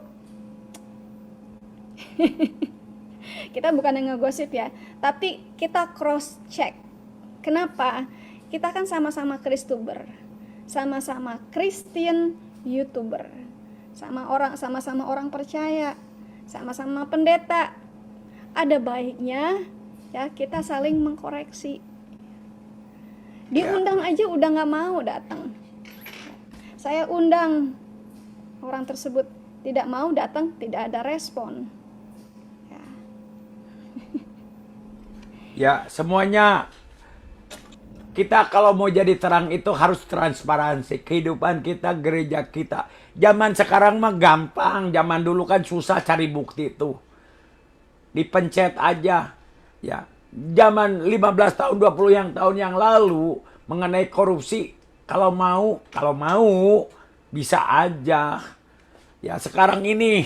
Kita bukan yang ngegosip ya, tapi kita cross check. Kenapa? Kita kan sama-sama Kristuber, sama-sama Christian YouTuber, sama-sama orang percaya, sama-sama pendeta. Ada baiknya ya kita saling mengkoreksi. Diundang aja udah nggak mau datang. Saya undang, orang tersebut tidak mau datang, tidak ada respon. Ya, semuanya kita kalau mau jadi terang itu harus transparansi. Kehidupan kita, gereja kita. Zaman sekarang mah gampang. Zaman dulu kan susah cari bukti itu. Dipencet aja. Ya, zaman 15 tahun, 20 tahun yang lalu mengenai korupsi, kalau mau bisa aja. Ya, sekarang ini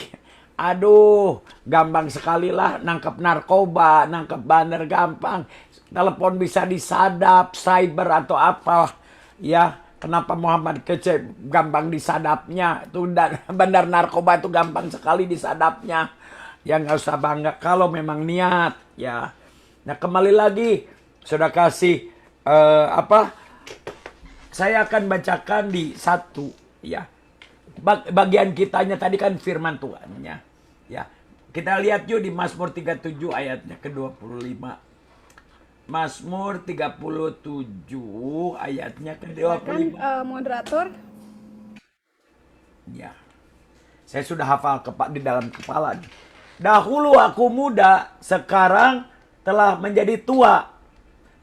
aduh, gampang sekali lah nangkep narkoba, nangkep bandar gampang. Telepon bisa disadap, cyber atau apa. Ya, kenapa Muhammad Kece gampang disadapnya? Itu bandar narkoba itu gampang sekali disadapnya. Ya nggak usah bangga kalau memang niat. Ya, nah kembali lagi, sudah kasih saya akan bacakan di 1 ya. Bagian kitanya tadi kan firman Tuhannya. Ya. Kita lihat yuk di Mazmur 37 ayatnya ke-25. Mazmur 37 ayatnya ke-25. Moderator. Ya. Saya sudah hafal di dalam kepala. Dahulu aku muda, sekarang telah menjadi tua.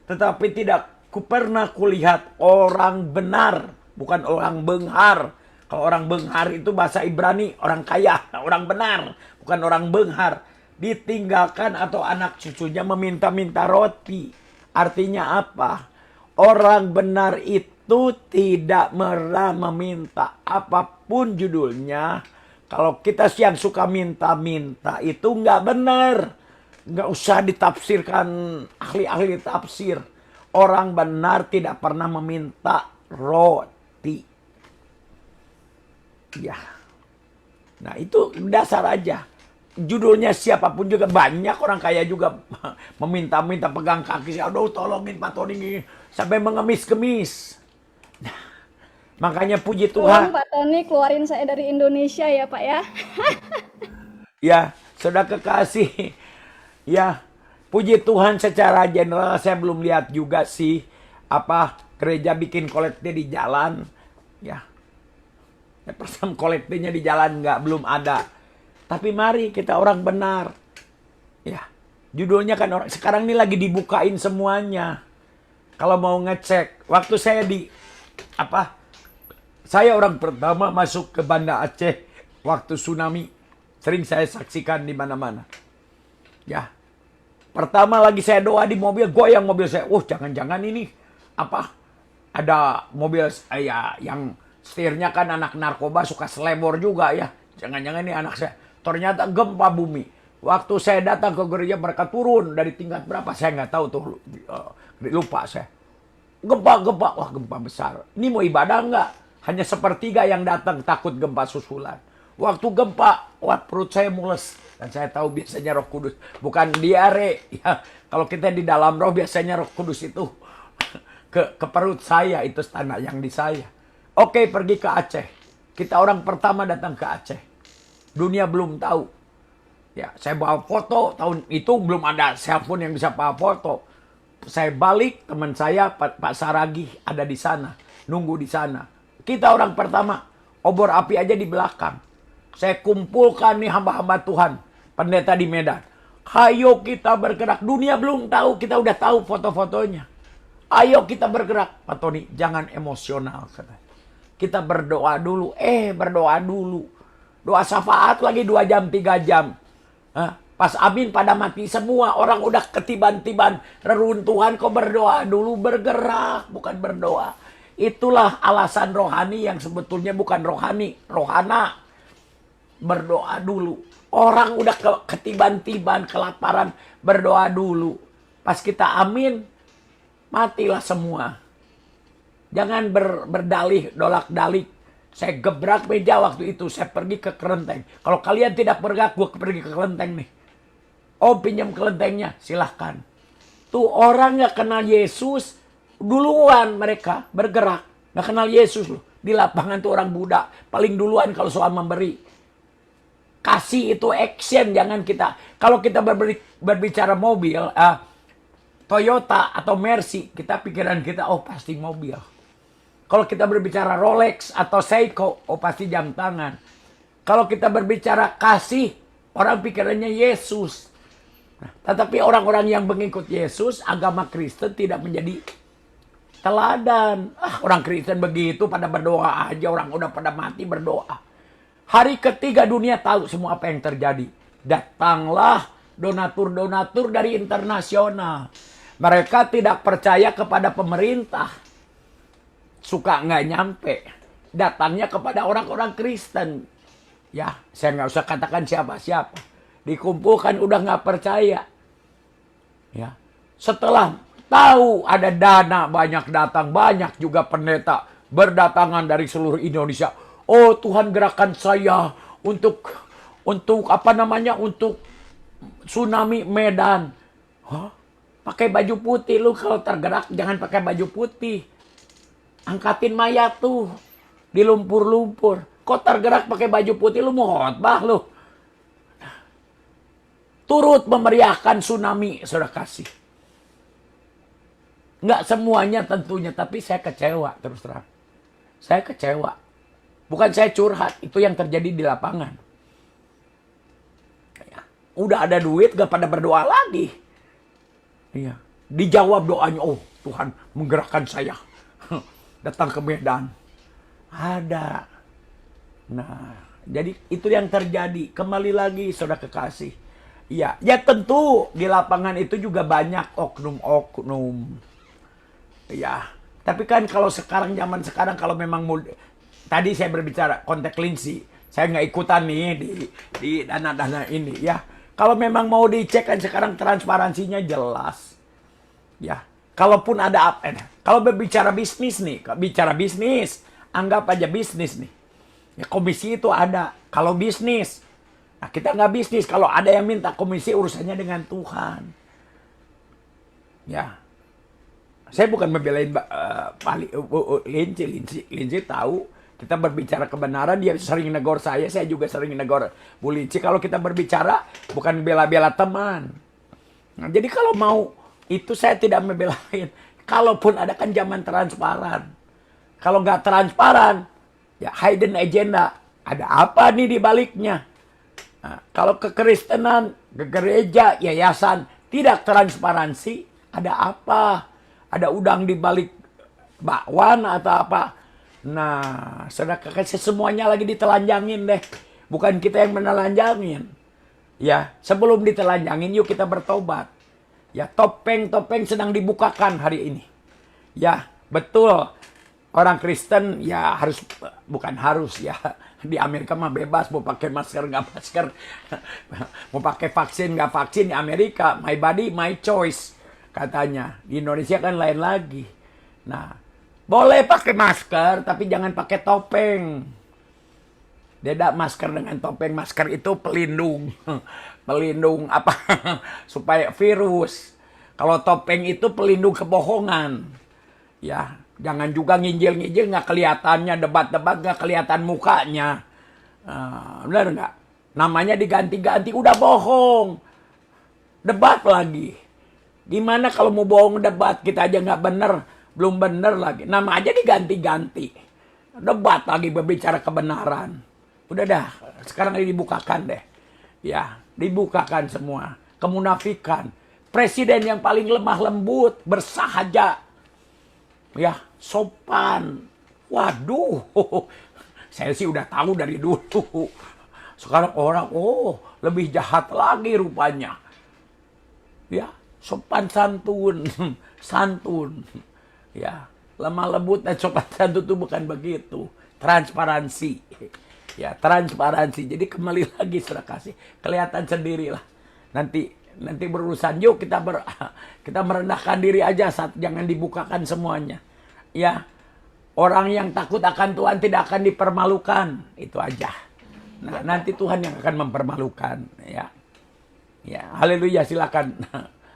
Tetapi tidak pernah kulihat orang benar, bukan orang benghar. Kalau orang benghar itu bahasa Ibrani, orang kaya. Orang benar, bukan orang benghar. Ditinggalkan atau anak cucunya meminta-minta roti. Artinya apa? Orang benar itu tidak pernah meminta. Apapun judulnya, kalau kita yang suka minta-minta itu nggak benar. Nggak usah ditafsirkan ahli-ahli tafsir. Orang benar tidak pernah meminta roti. Ya, nah itu dasar aja. Judulnya siapapun juga, banyak orang kaya juga meminta-minta pegang kaki. Aduh tolongin Pak Tony, sampai mengemis-kemis. Nah, makanya puji Tuhan. Tolong Pak Tony keluarin saya dari Indonesia ya Pak ya. Ya, sudah kekasih. Ya, puji Tuhan secara general saya belum lihat juga sih gereja bikin kolektif di jalan. Ya. Persam kolektifnya di jalan belum ada. Tapi mari kita orang benar. Ya, judulnya kan orang sekarang ini lagi dibukain semuanya. Kalau mau ngecek, waktu saya saya orang pertama masuk ke Banda Aceh waktu tsunami. Sering saya saksikan di mana-mana. Ya. Pertama lagi saya doa di mobil, goyang mobil saya. Jangan-jangan ini ada mobil saya yang setirnya kan anak narkoba suka selebor juga ya. Jangan-jangan ini anak saya. Ternyata gempa bumi. Waktu saya datang ke gereja mereka turun dari tingkat berapa saya nggak tahu tuh. Lupa saya. Gempa. Wah gempa besar. Ini mau ibadah nggak? Hanya sepertiga yang datang takut gempa susulan. Waktu gempa, perut saya mules. Dan saya tahu biasanya Roh Kudus. Bukan diare. Ya, kalau kita di dalam roh biasanya Roh Kudus itu ke perut saya. Itu tanda yang di saya. Oke, pergi ke Aceh. Kita orang pertama datang ke Aceh. Dunia belum tahu. Ya, saya bawa foto. Tahun itu belum ada cellphone yang bisa bawa foto. Saya balik, teman saya Pak Saragi ada di sana. Nunggu di sana. Kita orang pertama. Obor api aja di belakang. Saya kumpulkan nih hamba-hamba Tuhan. Pendeta di Medan. Ayo kita bergerak. Dunia belum tahu, kita udah tahu foto-fotonya. Ayo kita bergerak. Pak Tony, jangan emosional. Kita berdoa dulu. Berdoa dulu. Doa syafaat lagi 2 jam, 3 jam. Pas amin pada mati semua. Orang udah ketiban-tiban. Reruntuhan kok berdoa dulu. Bergerak, bukan berdoa. Itulah alasan rohani yang sebetulnya bukan rohani. Rohana. Berdoa dulu. Orang udah ketiban-tiban, kelaparan. Berdoa dulu. Pas kita amin, matilah semua. Jangan berdalih, dolak-dalik. Saya gebrak meja waktu itu, saya pergi ke kelenteng. Kalau kalian tidak bergerak, gue pergi ke kelenteng nih. Oh, pinjam kelentengnya, silahkan. Tuh orang gak kenal Yesus, duluan mereka bergerak. Gak kenal Yesus loh. Di lapangan tuh orang Buddha, paling duluan kalau soal memberi. Kasih itu action, jangan kita. Kalau kita berbicara mobil, Toyota atau Mercy, kita pikiran kita, oh pasti mobil. Kalau kita berbicara Rolex atau Seiko, oh pasti jam tangan. Kalau kita berbicara kasih, orang pikirannya Yesus. Nah, tetapi orang-orang yang mengikut Yesus, agama Kristen tidak menjadi teladan. Orang Kristen begitu, pada berdoa aja, orang udah pada mati berdoa. Hari ketiga dunia tahu semua apa yang terjadi. Datanglah donatur-donatur dari internasional. Mereka tidak percaya kepada pemerintah. Suka nggak nyampe. Datangnya kepada orang-orang Kristen. Ya, saya nggak usah katakan siapa-siapa. Dikumpulkan udah nggak percaya. Ya, setelah tahu ada dana banyak datang, banyak juga pendeta berdatangan dari seluruh Indonesia. Oh Tuhan, gerakan saya untuk apa namanya, untuk tsunami Medan. Hah? Pakai baju putih, lu kalau tergerak jangan pakai baju putih. Angkatin mayat tuh di lumpur-lumpur. Kok tergerak pakai baju putih, lu mau khotbah lu. Turut memeriahkan tsunami, saudara kasih. Nggak semuanya tentunya, tapi saya kecewa terus terang. Saya kecewa. Bukan saya curhat, itu yang terjadi di lapangan. Udah ada duit, gak pada berdoa lagi. Iya. Dijawab doanya, oh Tuhan menggerakkan saya. Datang ke Medan. Ada. Nah, jadi itu yang terjadi. Kembali lagi, saudara kekasih. Iya, ya tentu di lapangan itu juga banyak oknum-oknum. Ya, tapi kan kalau sekarang, zaman sekarang, kalau memang tadi saya berbicara konteks Lindsay, saya nggak ikutan nih di dana-dana ini ya. Kalau memang mau dicek kan sekarang transparansinya jelas. Ya, kalaupun ada apa, kalau berbicara bisnis nih, bicara bisnis, anggap aja bisnis nih. Ya, komisi itu ada. Kalau bisnis, nah kita nggak bisnis. Kalau ada yang minta komisi, urusannya dengan Tuhan. Ya. Saya bukan membelain Lindsay tahu kita berbicara kebenaran, dia sering negor saya juga sering negor Bu Lindsay. Kalau kita berbicara bukan bela-bela teman. Nah, jadi kalau mau itu saya tidak membelain. Kalaupun ada kan zaman transparan. Kalau nggak transparan, ya hidden agenda. Ada apa nih di baliknya? Nah, kalau kekristenan, ke gereja, yayasan tidak transparansi, ada apa? Ada udang di balik bakwan atau apa? Nah, saudara kasih semuanya lagi ditelanjangin deh. Bukan kita yang menelanjangin. Ya, sebelum ditelanjangin yuk kita bertobat. Ya, topeng-topeng sedang dibukakan hari ini. Ya, betul. Orang Kristen ya harus, bukan harus ya. Di Amerika mah bebas mau pakai masker nggak masker. Mau pakai vaksin nggak vaksin di Amerika. My body, my choice. Katanya. Di Indonesia kan lain lagi. Nah, boleh pakai masker, tapi jangan pakai topeng. Beda masker dengan topeng. Masker itu pelindung. Pelindung apa? Supaya virus. Kalau topeng itu pelindung kebohongan. Ya, jangan juga nginjil-nginjil nggak kelihatannya, debat-debat nggak kelihatan mukanya. Benar nggak? Namanya diganti-ganti, udah bohong. Debat lagi. Gimana kalau mau bohong debat, kita aja nggak bener, belum bener lagi. Nama aja diganti-ganti. Debat lagi berbicara kebenaran. Udah dah, sekarang ini dibukakan deh. Ya, dibukakan semua. Kemunafikan. Presiden yang paling lemah lembut, bersahaja. Ya, sopan. Waduh, saya sih udah tahu dari dulu. Sekarang orang, oh lebih jahat lagi rupanya. Ya. Sopan santun, santun. Ya, lemah lembut dan sopan santun itu bukan begitu. Transparansi. Ya, transparansi. Jadi kembali lagi saudara kasih, kelihatan sendirilah. Nanti berurusan yuk kita merendahkan diri aja, jangan dibukakan semuanya. Ya. Orang yang takut akan Tuhan tidak akan dipermalukan. Itu aja. Nah, nanti Tuhan yang akan mempermalukan. Ya, ya, haleluya, silakan.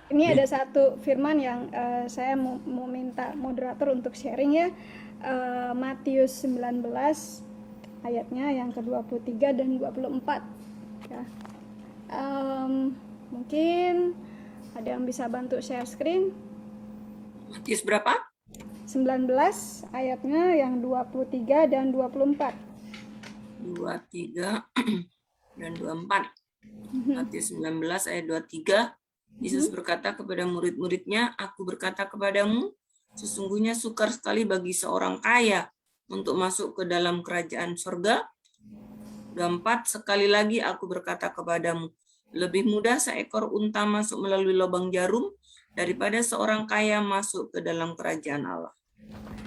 Ini ada satu firman yang saya mau minta moderator untuk sharing ya. Matius 19 ayatnya yang ke-23 dan 24 ya. Mungkin ada yang bisa bantu share screen. Matius berapa? 19 ayatnya yang 23 dan 24. 23 dan 24. Matius 19 ayat 23. Yesus berkata kepada murid-muridnya, "Aku berkata kepadamu, sesungguhnya sukar sekali bagi seorang kaya untuk masuk ke dalam kerajaan surga." 24, "Sekali lagi aku berkata kepadamu, lebih mudah seekor unta masuk melalui lubang jarum daripada seorang kaya masuk ke dalam kerajaan Allah."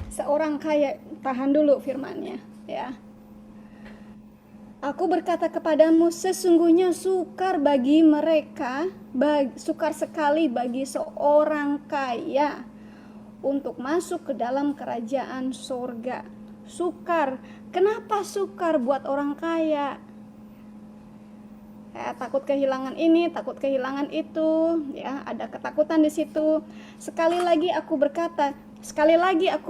Seorang kaya, tahan dulu firmannya ya. Aku berkata kepadamu, sesungguhnya sukar bagi mereka, sukar sekali bagi seorang kaya untuk masuk ke dalam kerajaan surga. Sukar. Kenapa sukar buat orang kaya? Takut kehilangan ini, takut kehilangan itu, ya, ada ketakutan di situ. Sekali lagi aku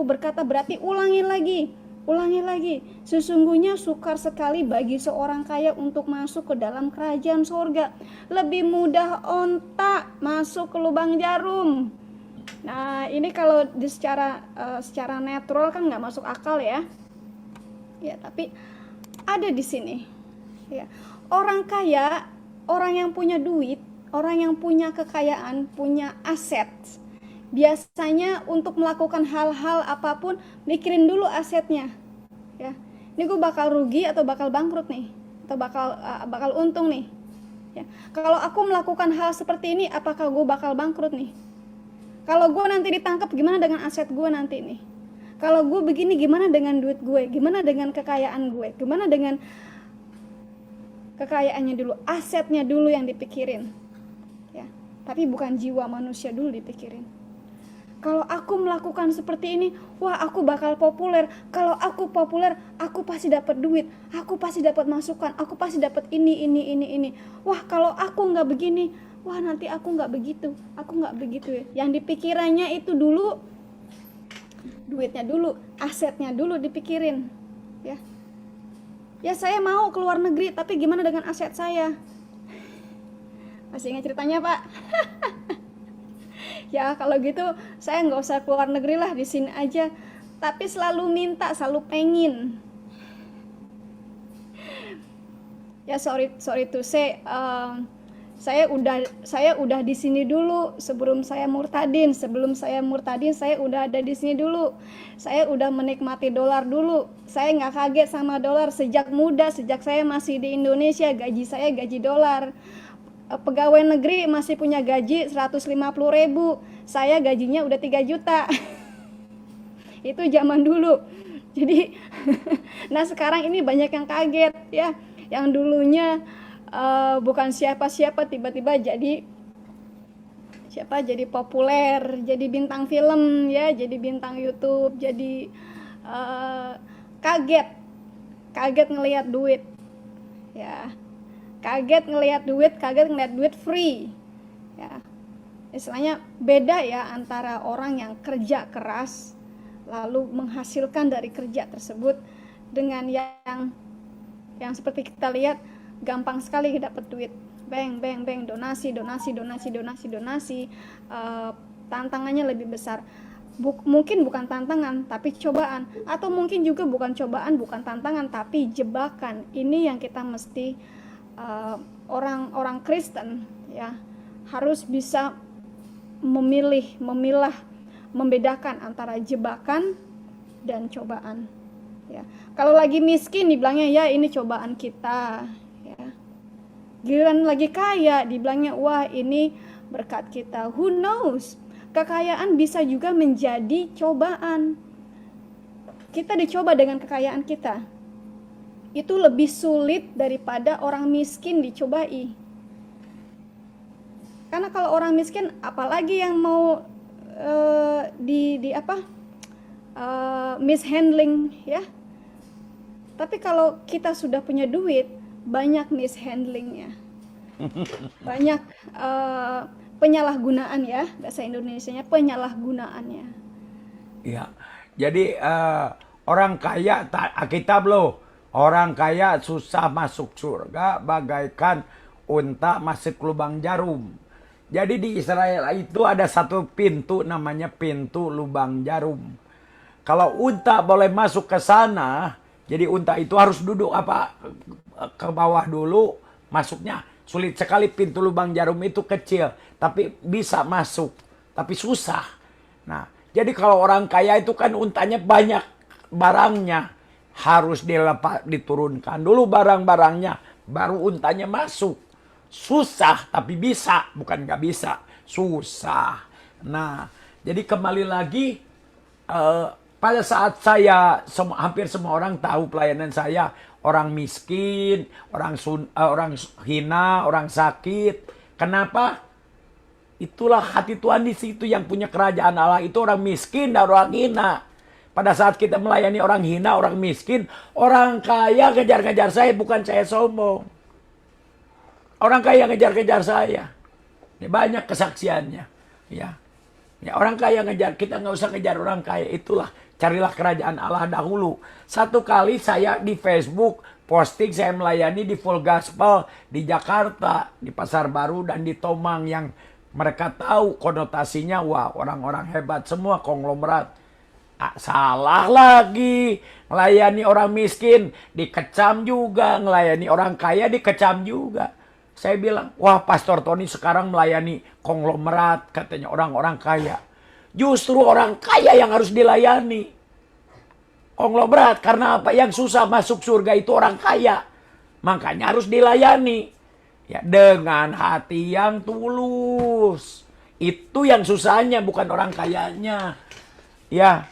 berkata, berarti ulangi lagi. Sesungguhnya sukar sekali bagi seorang kaya untuk masuk ke dalam kerajaan surga. Lebih mudah onta masuk ke lubang jarum. Nah, ini kalau secara natural kan nggak masuk akal ya. Ya, tapi ada di sini. Ya. Orang kaya, orang yang punya duit, orang yang punya kekayaan, punya aset, biasanya untuk melakukan hal-hal apapun, mikirin dulu asetnya. Ya, ini gue bakal rugi atau bakal bangkrut nih, atau bakal untung nih. Ya. Kalau aku melakukan hal seperti ini, apakah gue bakal bangkrut nih? Kalau gue nanti ditangkap, gimana dengan aset gue nanti nih? Kalau gue begini, gimana dengan duit gue? Gimana dengan kekayaan gue? Gimana dengan kekayaannya dulu, asetnya dulu yang dipikirin, ya. Tapi bukan jiwa manusia dulu dipikirin. Kalau aku melakukan seperti ini, wah aku bakal populer. Kalau aku populer, aku pasti dapat duit, aku pasti dapat masukan, aku pasti dapat ini. Wah kalau aku nggak begini, wah nanti aku nggak begitu ya. Yang dipikirannya itu dulu, duitnya dulu, asetnya dulu dipikirin, ya. Ya saya mau ke luar negeri, tapi gimana dengan aset saya? Masih ingat ceritanya Pak? Ya kalau gitu saya nggak usah keluar negeri lah, di sini aja. Tapi selalu minta, selalu pengen. Ya sorry to say, saya udah di sini dulu sebelum saya murtadin. Sebelum saya murtadin, saya udah ada di sini dulu. Saya udah menikmati dolar dulu. Saya nggak kaget sama dolar sejak muda, sejak saya masih di Indonesia, gaji saya gaji dolar. Pegawai negeri masih punya gaji 150.000. Saya gajinya udah 3 juta. Itu zaman dulu. Jadi, nah sekarang ini banyak yang kaget ya. Yang dulunya bukan siapa-siapa tiba-tiba jadi populer, jadi bintang film ya, jadi bintang YouTube, jadi kaget ngelihat duit ya, kaget ngelihat duit free ya. Istilahnya beda ya antara orang yang kerja keras lalu menghasilkan dari kerja tersebut dengan yang seperti kita lihat gampang sekali dapat duit, bang, donasi, tantangannya lebih besar. Mungkin bukan tantangan tapi cobaan, atau mungkin juga bukan cobaan, bukan tantangan tapi jebakan. Ini yang kita mesti orang Kristen ya harus bisa memilah, membedakan antara jebakan dan cobaan ya. Kalau lagi miskin dibilangnya ya ini cobaan kita ya. Giliran lagi kaya dibilangnya wah ini berkat kita. Who knows? Kekayaan bisa juga menjadi cobaan. Kita dicoba dengan kekayaan kita. Itu lebih sulit daripada orang miskin dicobai. Karena kalau orang miskin apalagi yang mau mishandling ya. Tapi kalau kita sudah punya duit, banyak mishandlingnya, banyak penyalahgunaan ya, bahasa Indonesianya penyalahgunaannya. Ya, jadi orang kaya Alkitab loh, orang kaya susah masuk surga bagaikan unta masuk lubang jarum. Jadi di Israel itu ada satu pintu namanya pintu lubang jarum. Kalau unta boleh masuk ke sana, jadi unta itu harus duduk ke bawah dulu masuknya. Sulit sekali, pintu lubang jarum itu kecil, tapi bisa masuk, tapi susah. Nah, jadi kalau orang kaya itu kan untanya banyak barangnya, harus diturunkan dulu barang-barangnya, baru untanya masuk. Susah, tapi bisa, bukan nggak bisa, susah. Nah, jadi kembali lagi, pada saat saya, hampir semua orang tahu pelayanan saya, orang miskin, orang hina, orang sakit. Kenapa? Itulah hati Tuhan di situ, yang punya kerajaan Allah itu orang miskin dan orang hina. Pada saat kita melayani orang hina, orang miskin, orang kaya kejar-kejar saya, bukan saya sombong. Orang kaya ngejar-kejar saya. Ini banyak kesaksiannya. Ya. Ya, orang kaya ngejar, kita nggak usah ngejar orang kaya. Itulah, carilah kerajaan Allah dahulu. Satu kali saya di Facebook posting saya melayani di Full Gospel di Jakarta, di Pasar Baru dan di Tomang, yang mereka tahu konotasinya, wah orang-orang hebat semua, konglomerat. Salah lagi, melayani orang miskin dikecam juga, melayani orang kaya dikecam juga. Saya bilang, wah Pastor Tony sekarang melayani konglomerat, katanya orang-orang kaya. Justru orang kaya yang harus dilayani. Konglomerat, karena apa? Yang susah masuk surga itu orang kaya. Makanya harus dilayani. Ya, dengan hati yang tulus. Itu yang susahnya, bukan orang kayanya. Ya,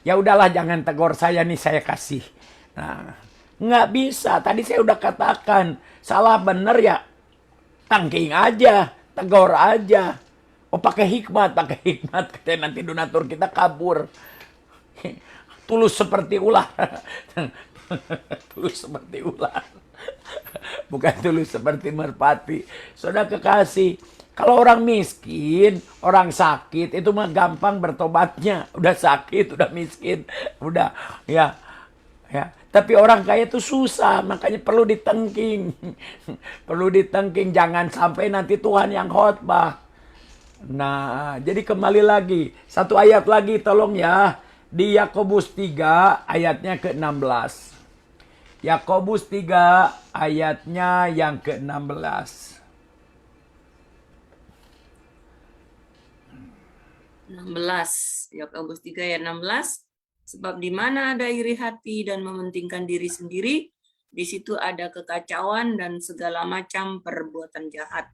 ya udahlah, jangan tegur saya nih, saya kasih. Nah, nggak bisa. Tadi saya udah katakan, salah bener ya tangking aja, tegur aja. Oh pakai hikmat, katanya nanti donatur kita kabur. Tulus seperti ular. Tulus seperti ular. Bukan tulus seperti merpati. Saudara kekasih, kalau orang miskin, orang sakit, itu mah gampang bertobatnya. Udah sakit, udah miskin, udah ya. Tapi orang kaya itu susah, makanya perlu ditengking. Perlu ditengking, jangan sampai nanti Tuhan yang khotbah. Nah, jadi kembali lagi. Satu ayat lagi tolong ya. Di Yakobus 3 ayatnya ke-16. Yakobus 3 ayatnya yang ke-16. 16. Yakobus 3 ayat 16. Sebab di mana ada iri hati dan mementingkan diri sendiri, di situ ada kekacauan dan segala macam perbuatan jahat.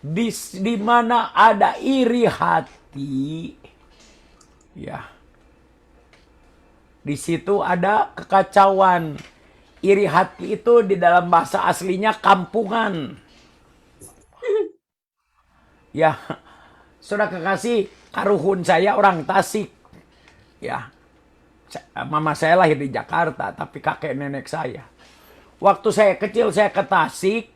Di mana ada iri hati, ya, di situ ada kekacauan. Iri hati itu di dalam bahasa aslinya kampungan. Ya, saudara kekasih, karuhun saya orang Tasik. Ya, mama saya lahir di Jakarta, tapi kakek nenek saya. Waktu saya kecil saya ke Tasik,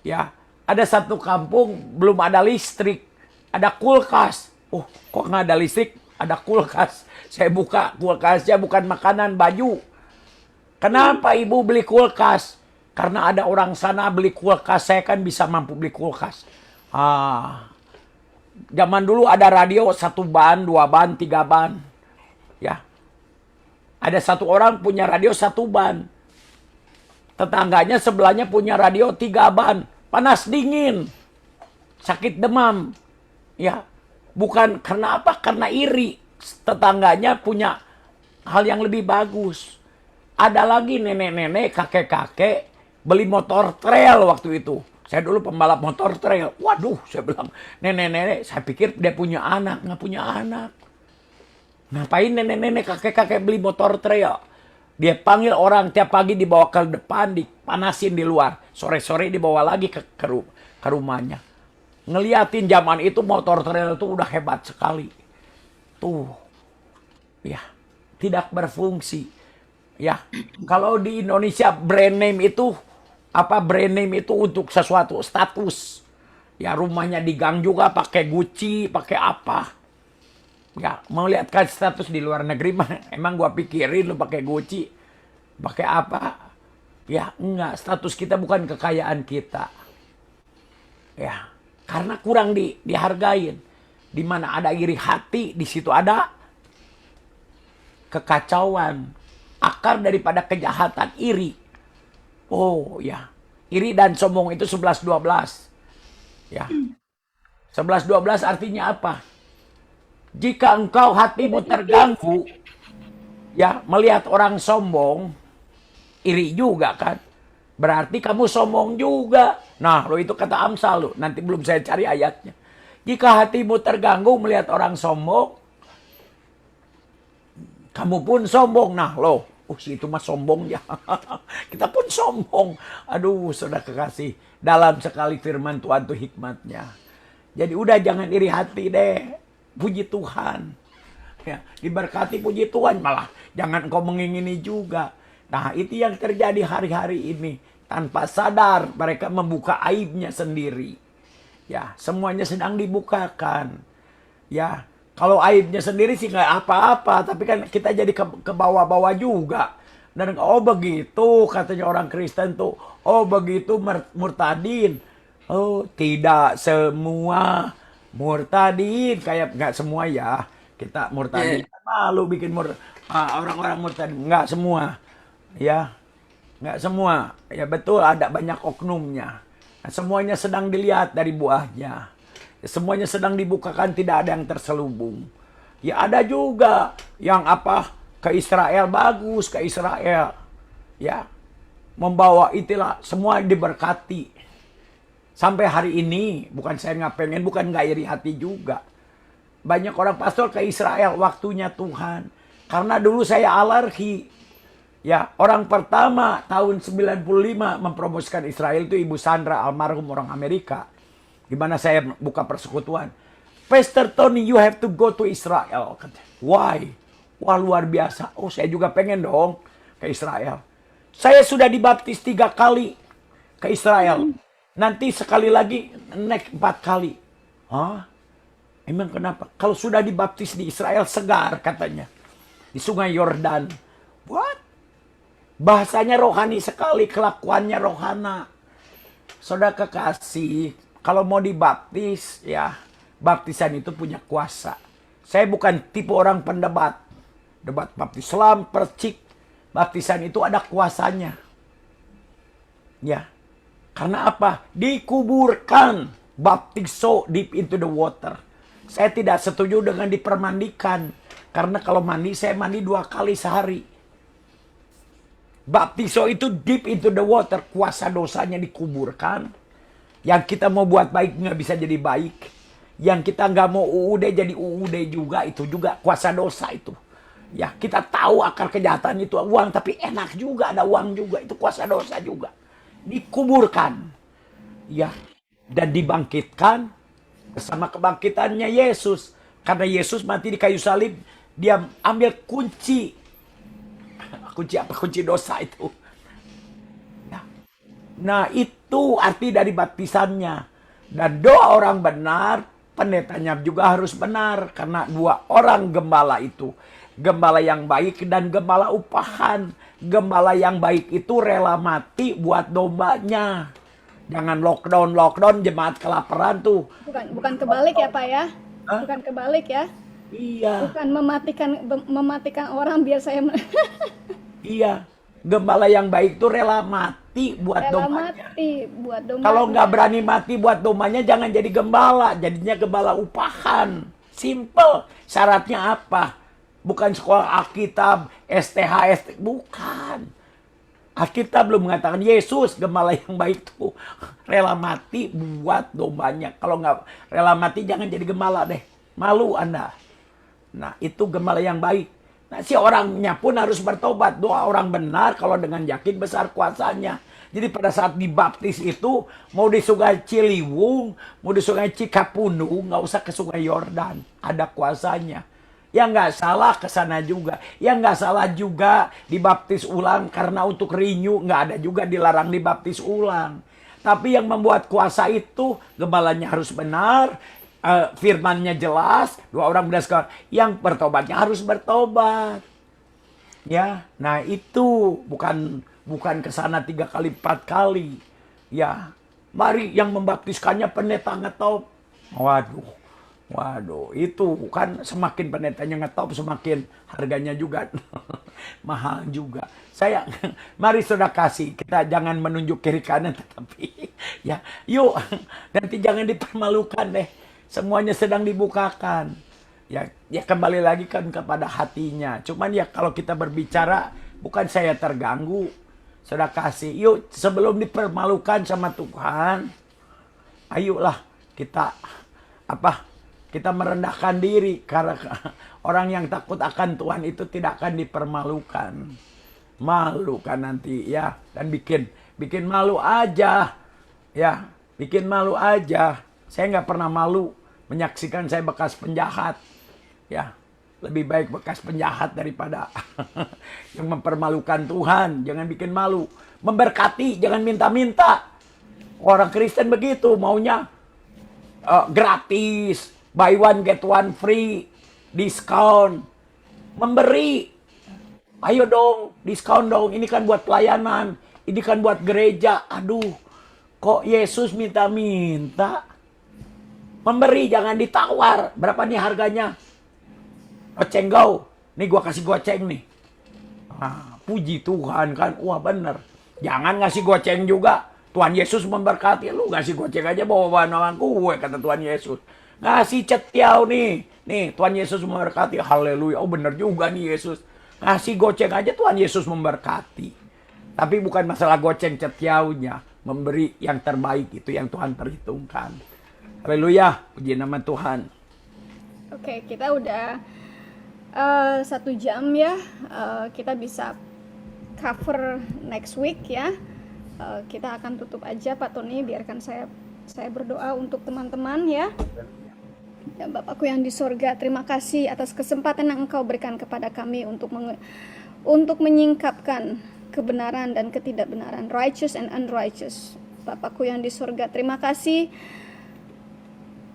ya, ada satu kampung belum ada listrik, ada kulkas. Oh, kok nggak ada listrik? Ada kulkas. Saya buka kulkasnya, bukan makanan, baju. Kenapa ibu beli kulkas? Karena ada orang sana beli kulkas, saya kan bisa mampu beli kulkas. Zaman dulu ada radio 1 ban, 2 ban, 3 ban. Ya. Ada satu orang punya radio 1 ban. Tetangganya sebelahnya punya radio 3 ban. Panas dingin. Sakit demam. Ya. Bukan karena apa? Karena iri. Tetangganya punya hal yang lebih bagus. Ada lagi nenek-nenek, kakek-kakek beli motor trail waktu itu. Saya dulu pembalap motor trail. Waduh, saya bilang, nenek-nenek, saya pikir dia punya anak. Nggak punya anak. Ngapain nenek-nenek kakek-kakek beli motor trail? Dia panggil orang tiap pagi, dibawa ke depan, dipanasin di luar. Sore-sore dibawa lagi ke rumahnya. Ngeliatin zaman itu motor trail itu udah hebat sekali. Tuh. ya tidak berfungsi. Ya, kalau di Indonesia brand name itu untuk sesuatu status. Ya, rumahnya di gang juga pakai Gucci, pakai apa. Ya, mau lihat kan status di luar negeri mah emang gua pikirin lu pakai Gucci, pakai apa? Ya, enggak, status kita bukan kekayaan kita. Ya, karena kurang dihargain. Di mana ada iri hati, di situ ada kekacauan. Akar daripada kejahatan iri. Oh ya, iri dan sombong itu 11-12. Ya. 11-12 artinya apa? Jika engkau hatimu terganggu, ya, melihat orang sombong, iri juga kan? Berarti kamu sombong juga. Nah, lo itu kata Amsal lo. Nanti belum saya cari ayatnya. Jika hatimu terganggu melihat orang sombong, kamu pun sombong. Nah, si itu mah sombong ya. Kita pun sombong. Aduh, saudara kekasih. Dalam sekali firman Tuhan tuh hikmatnya. Jadi udah jangan iri hati deh. Puji Tuhan. Ya, diberkati puji Tuhan. Malah jangan kau mengingini juga. Nah, itu yang terjadi hari-hari ini. Tanpa sadar mereka membuka aibnya sendiri. Ya, semuanya sedang dibukakan. Ya, kalau aibnya sendiri sih nggak apa-apa. Tapi kan kita jadi ke bawah-bawah juga. Dan begitu katanya orang Kristen tuh. Begitu murtadin. Tidak semua murtadin. Kayak nggak semua ya. Kita murtadin. Malu bikin orang-orang murtadin. Nggak semua. Ya. Nggak semua. Ya betul ada banyak oknumnya. Nah, semuanya sedang dilihat dari buahnya. Semuanya sedang dibukakan, tidak ada yang terselubung. Ya ada juga yang ke Israel, bagus ke Israel. Ya, membawa itulah, semua diberkati. Sampai hari ini, bukan saya nggak pengen, bukan nggak iri hati juga. Banyak orang pastor ke Israel, waktunya Tuhan. Karena dulu saya alergi. Ya, orang pertama tahun 95 mempromosikan Israel itu Ibu Sandra, almarhum orang Amerika. Gimana saya buka persekutuan. Pastor Tony, you have to go to Israel. Why? Wah, luar biasa. Saya juga pengen dong ke Israel. Saya sudah dibaptis 3 kali ke Israel. Nanti sekali lagi, next 4 kali. Hah? Emang kenapa? Kalau sudah dibaptis di Israel, segar katanya. Di sungai Yordan. What? Bahasanya rohani sekali, kelakuannya rohana. Saudara kekasih, kalau mau dibaptis, ya, baptisan itu punya kuasa. Saya bukan tipe orang pendebat. Debat baptis Islam, percik. Baptisan itu ada kuasanya. Ya. Karena apa? Dikuburkan. Baptiso deep into the water. Saya tidak setuju dengan dipermandikan. Karena kalau mandi, saya mandi 2 kali sehari. Baptiso itu deep into the water. Kuasa dosanya dikuburkan. Yang kita mau buat baik nggak bisa jadi baik. Yang kita nggak mau UUD jadi UUD juga. Itu juga kuasa dosa itu. Ya, kita tahu akar kejahatan itu uang. Tapi enak juga ada uang juga. Itu kuasa dosa juga. Dikuburkan. Ya. Dan dibangkitkan. Bersama kebangkitannya Yesus. Karena Yesus mati di kayu salib. Dia ambil kunci. Kunci apa? Kunci dosa itu. Nah, itu arti dari baptisannya. Dan doa orang benar, pendetanya juga harus benar. Karena 2 orang gembala itu. Gembala yang baik dan gembala upahan. Gembala yang baik itu rela mati buat dombanya. Jangan lockdown, jemaat kelaparan tuh. Bukan kebalik ya Pak ya? Hah? Bukan kebalik ya? Iya. Bukan mematikan orang biar saya... Iya. Gembala yang baik tuh rela mati buat Rela dombanya. mati buat dombanya. Kalau nggak berani mati buat dombanya, jangan jadi gembala. Jadinya gembala upahan. Simple. Syaratnya apa? Bukan sekolah Alkitab, STH, bukan. Alkitab belum mengatakan Yesus, gembala yang baik tuh rela mati buat dombanya. Kalau nggak rela mati, jangan jadi gembala deh. Malu Anda. Nah, itu gembala yang baik. Nah, si orangnya pun harus bertobat. Doa orang benar kalau dengan yakin besar kuasanya. Jadi pada saat dibaptis itu, mau di sungai Ciliwung, mau di sungai Cikapundung, nggak usah ke sungai Yordan. Ada kuasanya. Ya nggak salah ke sana juga. Ya nggak salah juga dibaptis ulang karena untuk renew. Nggak ada juga dilarang dibaptis ulang. Tapi yang membuat kuasa itu gembalanya harus benar, firmannya jelas, dua orang berdasarkan. Yang bertobatnya harus bertobat. Ya, nah itu bukan ke sana 3 kali 4 kali. Ya, mari yang membaptiskannya pendeta ngetop. Waduh, itu kan semakin pendetanya ngetop semakin harganya juga mahal juga. Mari saudara kasih, kita jangan menunjuk kiri kanan tetapi ya, yuk nanti jangan dipermalukan deh. Semuanya sedang dibukakan. Ya kembali lagi kan kepada hatinya. Cuman ya kalau kita berbicara bukan saya terganggu. Saudara kasih, yuk sebelum dipermalukan sama Tuhan, ayolah kita kita merendahkan diri karena orang yang takut akan Tuhan itu tidak akan dipermalukan. Malu kan nanti ya, dan bikin malu aja. Ya, bikin malu aja. Saya nggak pernah malu menyaksikan saya bekas penjahat. Ya, lebih baik bekas penjahat daripada yang mempermalukan Tuhan. Jangan bikin malu. Memberkati, jangan minta-minta. Orang Kristen begitu, maunya gratis, buy one get one free, diskon. Memberi. Ayo dong, diskon dong. Ini kan buat pelayanan. Ini kan buat gereja. Aduh, kok Yesus minta-minta? Memberi, jangan ditawar. Berapa nih harganya? Goceng go. Nih gua kasih goceng nih. Puji Tuhan kan. Wah bener. Jangan ngasih goceng juga. Tuhan Yesus memberkati. Lu ngasih goceng aja bawa nama gue, kata Tuhan Yesus. Ngasih cetiau nih. Nih Tuhan Yesus memberkati. Haleluya. Oh bener juga nih Yesus. Ngasih goceng aja Tuhan Yesus memberkati. Tapi bukan masalah goceng cetiaunya. Memberi yang terbaik itu yang Tuhan perhitungkan. Haleluya. Puji nama Tuhan. Oke, kita udah 1 jam ya. Kita bisa cover next week ya. Kita akan tutup aja Pak Tony, biarkan saya berdoa untuk teman-teman ya. Ya Bapakku yang di sorga, terima kasih atas kesempatan yang Engkau berikan kepada kami untuk menyingkapkan kebenaran dan ketidakbenaran, righteous and unrighteous. Bapakku yang di sorga, terima kasih.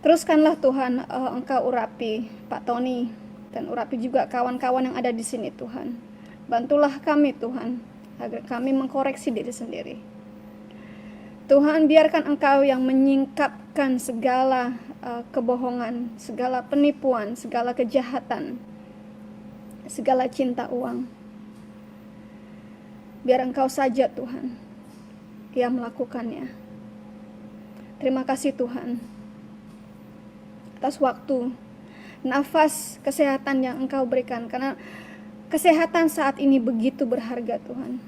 Teruskanlah Tuhan, Engkau urapi Pak Tony dan urapi juga kawan-kawan yang ada di sini Tuhan. Bantulah kami Tuhan, agar kami mengkoreksi diri sendiri. Tuhan, biarkan Engkau yang menyingkapkan segala kebohongan, segala penipuan, segala kejahatan, segala cinta uang. Biar Engkau saja Tuhan yang melakukannya. Terima kasih Tuhan atas waktu, nafas, kesehatan yang Engkau berikan. Karena kesehatan saat ini begitu berharga Tuhan.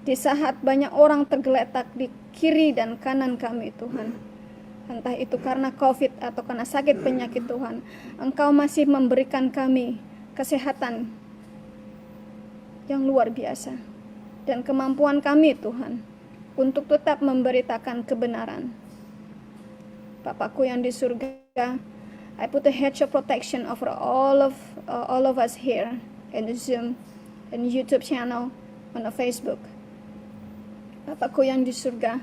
Di saat banyak orang tergeletak di kiri dan kanan kami Tuhan. Entah itu karena COVID atau karena sakit penyakit Tuhan. Engkau masih memberikan kami kesehatan yang luar biasa. Dan kemampuan kami Tuhan untuk tetap memberitakan kebenaran. Bapakku yang di surga, I put a hedge of protection over all of us here in the Zoom and YouTube channel, on the Facebook. Bapakku yang di surga,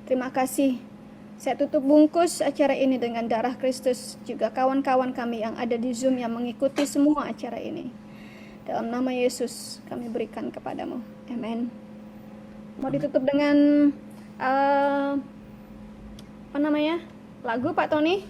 terima kasih. Saya tutup bungkus acara ini dengan darah Kristus, juga kawan-kawan kami yang ada di Zoom yang mengikuti semua acara ini. Dalam nama Yesus kami berikan kepadamu. Amin. Mau ditutup dengan lagu Pak Tony?